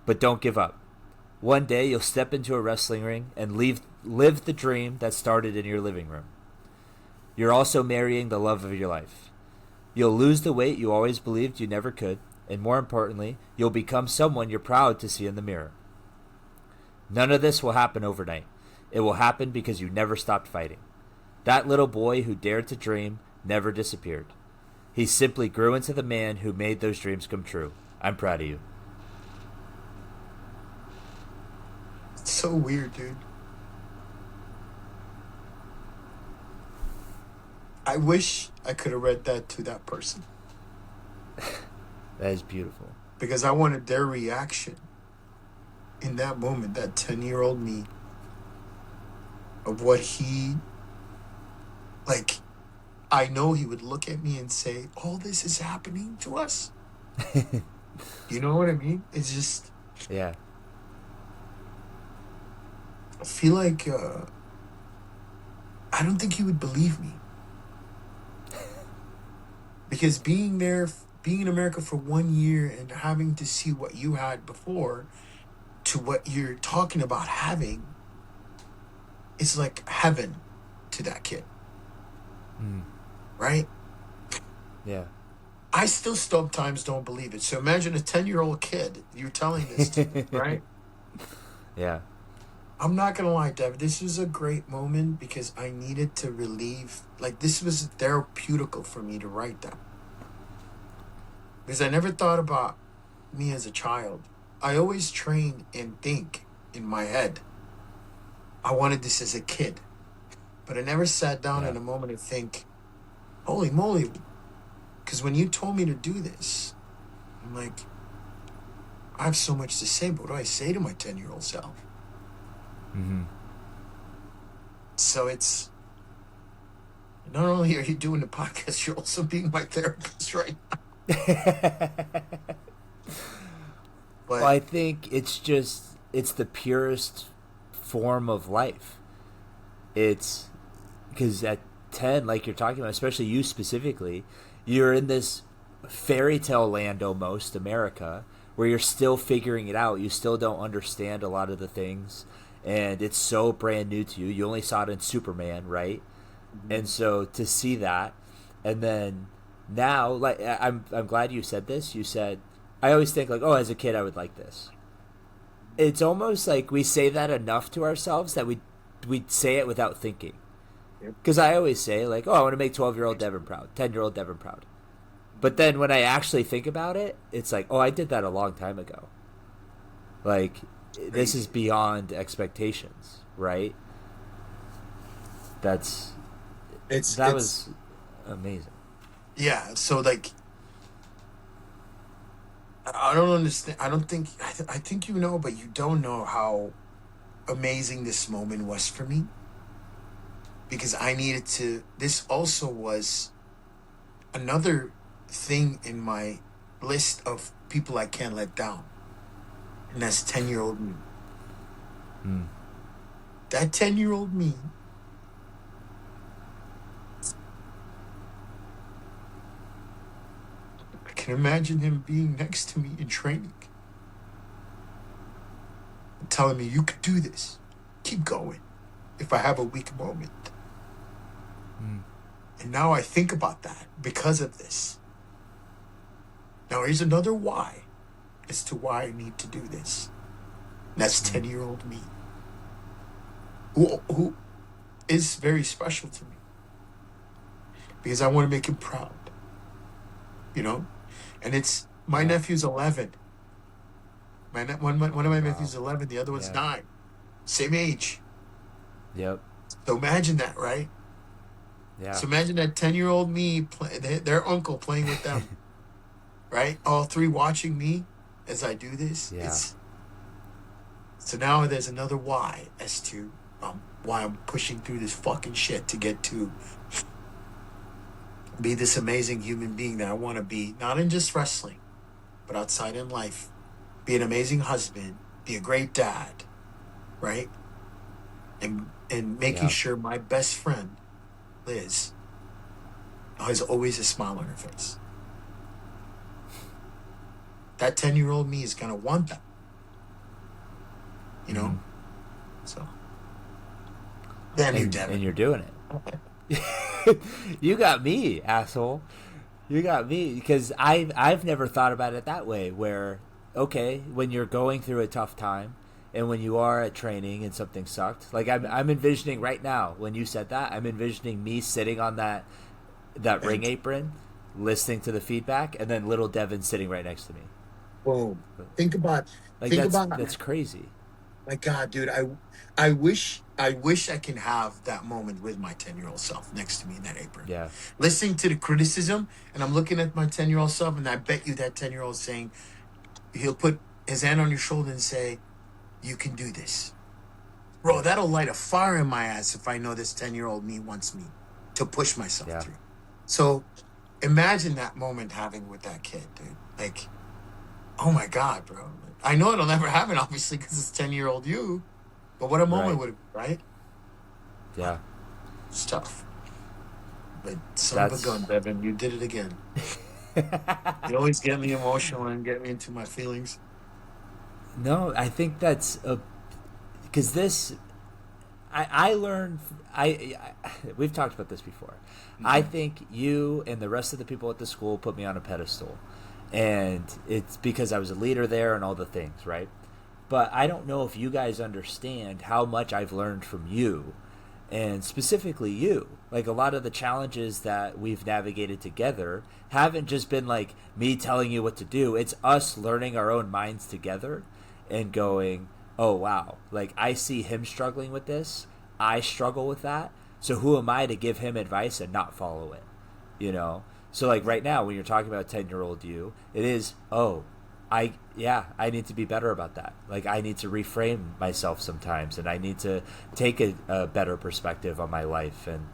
But don't give up. One day you'll step into a wrestling ring and live the dream that started in your living room. You're also marrying the love of your life. You'll lose the weight you always believed you never could, and more importantly, you'll become someone you're proud to see in the mirror. None of this will happen overnight. It will happen because you never stopped fighting. That little boy who dared to dream, never disappeared. He simply grew into the man who made those dreams come true. I'm proud of you. It's so weird, dude. I wish I could have read that to that person That is beautiful. because I wanted their reaction in that moment, that 10-year-old me, of what he, like, I know he would look at me and say, all this is happening to us. You know what I mean? It's just, Yeah. I feel like, I don't think he would believe me. Because being in America for 1 year and having to see what you had before to what you're talking about having, it's like heaven to that kid. Mm. Right? Yeah. I still sometimes don't believe it. So imagine a 10-year-old kid you're telling this to, right? Yeah. I'm not going to lie, Dev. This was a great moment because I needed to relieve. Like, this was therapeutical for me to write that. Because I never thought about me as a child. I always train and think in my head. I wanted this as a kid. But I never sat down in a moment to think, holy moly. Because when you told me to do this, I'm like, I have so much to say, but what do I say to my 10-year-old self? Mm-hmm. So it's, not only are you doing the podcast, you're also being my therapist right now. Well, I think it's the purest form of life. It's because at 10, like you're talking about, especially you specifically, you're in this fairy tale land almost, America, where you're still figuring it out. You still don't understand a lot of the things, and it's so brand new to you. You only saw it in Superman, right? Mm-hmm. And so to see that, and then now, like I'm glad you said this. You said, I always think like, oh, as a kid I would like this. It's almost like we say that enough to ourselves that we say it without thinking. Because I always say like, oh, I want to make 12-year-old Devin proud, 10-year-old Devin proud. But then when I actually think about it, it's like, oh, I did that a long time ago. Like, this is beyond expectations, right? That was amazing. Yeah, so like, I don't understand. I think you know, but you don't know how amazing this moment was for me. Because I needed to, this also was another thing in my list of people I can't let down. And that's 10-year-old me. Mm. That 10-year-old me, I can imagine him being next to me in training. And telling me, you could do this. Keep going. If I have a weak moment. Mm. And now I think about that because of this. Now here's another why as to why I need to do this. And that's 10-year-old me. Who is very special to me. Because I want to make him proud. You know? And it's, my nephew's 11. One of my nephews is 11, the other one's 9. Same age. Yep. So imagine that, right? Yeah. So imagine that 10-year-old me, their uncle playing with them. Right? All three watching me as I do this. Yeah. So now there's another why as to why I'm pushing through this fucking shit to get to be this amazing human being that I want to be, not in just wrestling, but outside in life. Be an amazing husband, be a great dad, right? And making sure my best friend, Liz, has always a smile on her face. That 10-year-old me is going to want that. You know? So. Damn you, Devin. And you're doing it. You got me, asshole. You got me. Because I've never thought about it that way, where, okay, when you're going through a tough time, and when you are at training and something sucked, like I'm envisioning right now, when you said that, I'm envisioning me sitting on that that ring And apron, listening to the feedback, and then little Devin sitting right next to me. boom. Think about, Like think about, that's crazy. my God, dude. I wish I can have that moment with my 10-year-old self next to me in that apron, Yeah. listening to the criticism, and I'm looking at my 10-year-old self, and I bet you that 10-year-old saying, he'll put his hand on your shoulder and say, "You can do this." Bro, Yep. that'll light a fire in my ass if I know this 10-year-old me wants me to push myself Yeah. through. So imagine that moment having with that kid, dude. Like, oh my God, bro. I know it'll never happen, obviously, because it's 10-year-old you, but what a moment Right. would it be, right? Yeah. It's tough. But son of a That's gun, Devin, you did it again. You always get me emotional and get me into my feelings. no. I think that's a because this I learned we've talked about this before. I Hmm. think you and the rest of the people at the school put me on a pedestal, and it's because I was a leader there and all the things, right? But I don't know if you guys understand how much I've learned from you, and specifically you. Like a lot of the challenges that we've navigated together haven't just been like me telling you what to do. It's us learning our own minds together and going, oh wow, like I see him struggling with this. I struggle with that. So who am I to give him advice and not follow it? You know? So like right now when you're talking about 10-year-old you, it is, oh, I need to be better about that. Like I need to reframe myself sometimes, and I need to take a better perspective on my life and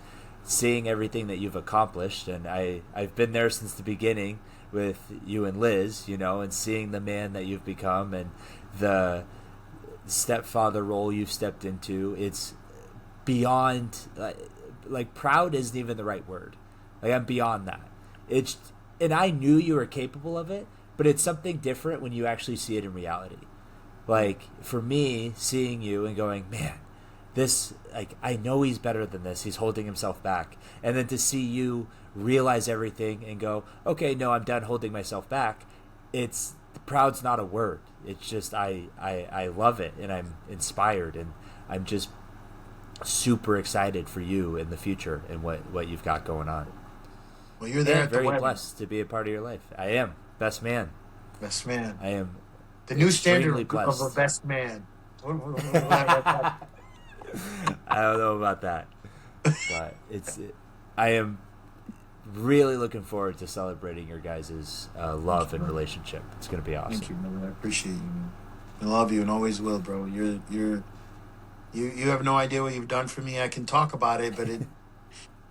seeing everything that you've accomplished. And I've been there since the beginning with you and Liz, you know, and seeing the man that you've become and the stepfather role you've stepped into. It's beyond like proud isn't even the right word. Like I'm beyond that. It's and I knew you were capable of it, but it's something different when you actually see it in reality. Like for me, seeing you and going, man, this like I know he's better than this. He's holding himself back, and then to see you realize everything and go, okay, no, I'm done holding myself back. It's proud's not a word. It's just I love it and I'm inspired and I'm just super excited for you in the future and what you've got going on. Well, you're there And at the very wedding. blessed to be a part of your life. I am best man. Best man. I am The new standard extremely of a blessed. best man. I don't know about that, but I am really looking forward to celebrating your guys' Thank you, love and brother. relationship. It's going to be Thank awesome. you, brother. I appreciate you, man. I love you and always will, bro. You have no idea what you've done for me. I can talk about it, but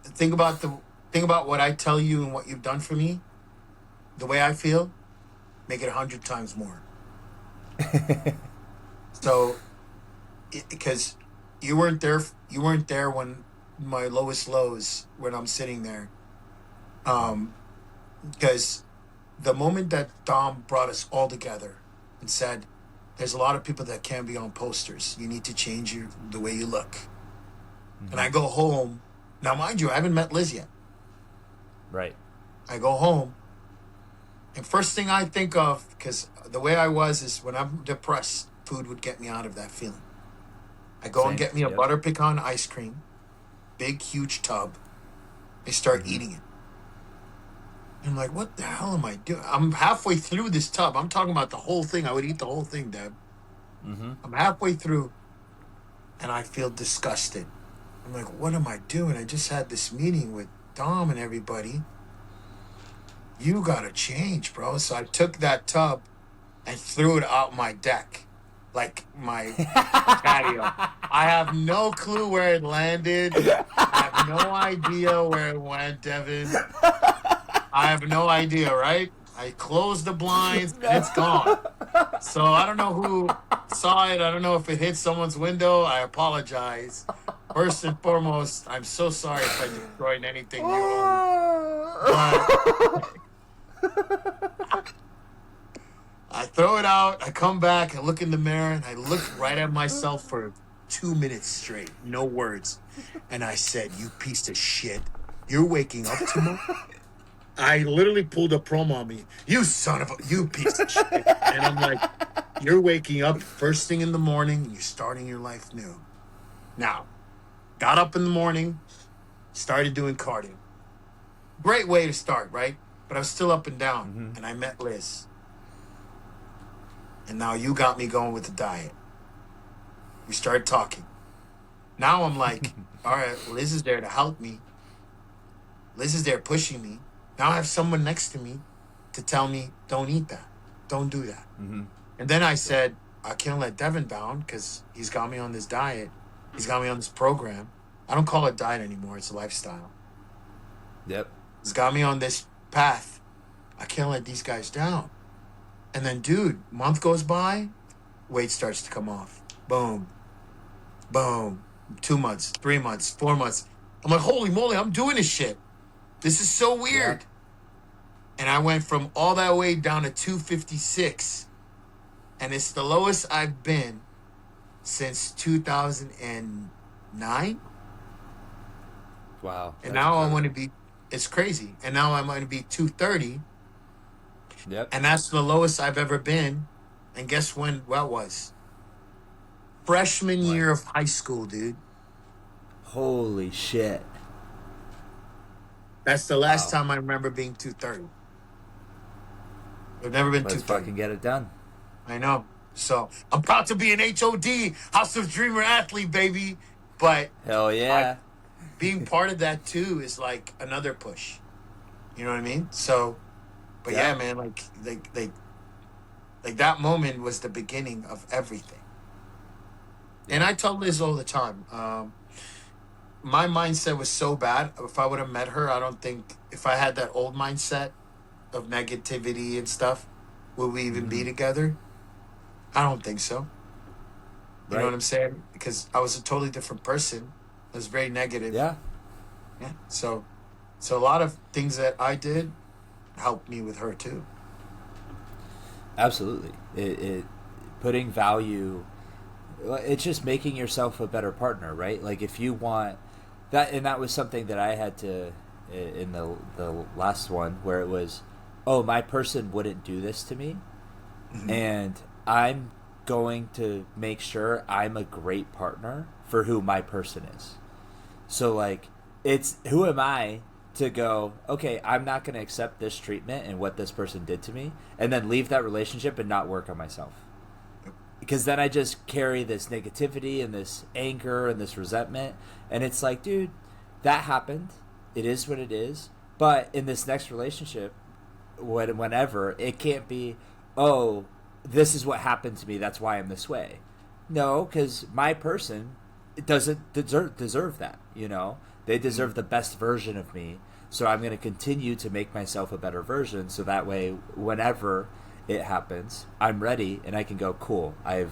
think about the think about what I tell you and what you've done for me. The way I feel, make it 100 times more. So, because you weren't there when my lowest lows when I'm sitting there. Um, because the moment that Dom brought us all together and said, "There's a lot of people that can't be on posters. You need to change the way you look." And Hmm. I go home. Now, mind you, I haven't met Liz yet. Right. I go home, and first thing I think of, because the way I was is when I'm depressed, food would get me out of that feeling. I go and Same. get me a Yep. butter pecan ice cream, big, huge tub. I start Hmm. eating it. I'm like, what the hell am I doing? I'm halfway through this tub. I'm talking about the whole thing. I would eat the whole thing, Deb. Hmm. I'm halfway through and I feel disgusted. I'm like, what am I doing? I just had this meeting with Dom and everybody. You gotta change, bro. So I took that tub and threw it out my deck, like my patio. I have no clue where it landed. I have no idea where it went, Devin. I have no idea, right? I closed the blinds and it's gone. So I don't know who saw it. I don't know if it hit someone's window. I apologize. First and foremost, I'm so sorry if I destroyed anything you own. But I throw it out. I come back. I look in the mirror and I looked right at myself for 2 minutes straight. No words. And I said, "You piece of shit. You're waking up tomorrow." I literally pulled a promo on me. "You son of a, you piece of shit." And I'm like, "You're waking up first thing in the morning and you're starting your life new." Now, got up in the morning, started doing cardio. Great way to start, right? But I was still up and down. Mm-hmm. And I met Liz. And now you got me going with the diet. We started talking. Now I'm like, all right, Liz is there to help me. Liz is there pushing me. Now I have someone next to me to tell me, don't eat that. Don't do that. Mm-hmm. And then I said, I can't let Devin down because he's got me on this diet. He's got me on this program. I don't call it diet anymore. It's a lifestyle. Yep. He's got me on this path. I can't let these guys down. And then, dude, month goes by, weight starts to come off. Boom. Boom. 2 months, 3 months, 4 months. I'm like, holy moly, I'm doing this shit. This is so weird. Yeah. And I went from all that weight down to 256. And it's the lowest I've been since 2009. Wow. And That's now I incredible. want to be, it's crazy. And now I'm going to be 230. Yep. And that's the lowest I've ever been. And guess when that was? Freshman What? year of high school, dude. Holy shit. That's the last Wow. time I remember being 230. I've never been Let's 230. fucking get it done. I know. So I'm proud to be an HOD, House of Dreamer athlete, baby. But Hell yeah. being part of that too is like another push. You know what I mean? So, but yeah, Yeah. man, like that moment was the beginning of everything. And Yeah. I tell Liz all the time, my mindset was so bad. If I would have met her, I don't think if I had that old mindset of negativity and stuff, would we even be Mm-hmm. together? I don't think so. You know what Right. I'm saying? Because I was a totally different person. I was very negative. Yeah. Yeah. So a lot of things that I did helped me with her too. Absolutely. It putting value. It's just making yourself a better partner, right? Like if you want that, and that was something that I had to in the last one where it was, oh, my person wouldn't do this to me, Hmm. and I'm going to make sure I'm a great partner for who my person is. So like it's who am I to go, okay, I'm not going to accept this treatment and what this person did to me and then leave that relationship and not work on myself. Because then I just carry this negativity and this anger and this resentment and it's like, dude, that happened. It is what it is. But in this next relationship, whenever, it can't be, oh, this is what happened to me, that's why I'm this way. No, because my person doesn't deserve that, you know? They Hmm. deserve the best version of me. So I'm going to continue to make myself a better version so that way whenever it happens, I'm ready and I can go, cool. I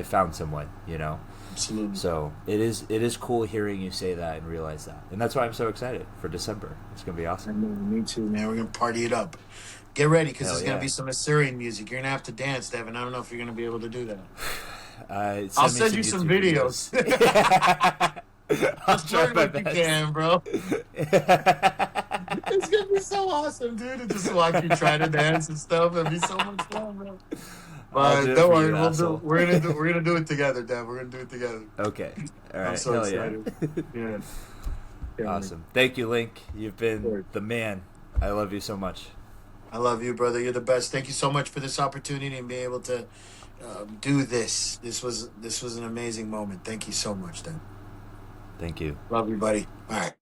found someone, you know? Absolutely. So it is cool hearing you say that and realize that. And that's why I'm so excited for December. It's going to be I awesome. know, me too, man. We're gonna party it up. Get ready, because Hell there's gonna yeah. be some Assyrian music. You're gonna have to dance, Devin. I don't know if you're gonna be able to do that. I'll Send me send some you some YouTube videos. videos. I'll Just try learn my what you best. can, bro. It's gonna be so awesome, dude. To just watch you try to dance and stuff. It'll be so much fun, bro. I'll But do it don't for worry, you, asshole. we're gonna do it together, Dev. We're gonna do it together. Okay. All I'm right. so Hell yeah. excited. Yeah. Can't wait. Awesome. Thank you, Link. You've been Sure. the man. I love you so much. I love you, brother. You're the best. Thank you so much for this opportunity and being able to do this. This was an amazing moment. Thank you so much, Dev. Thank you. Love you, buddy. All right.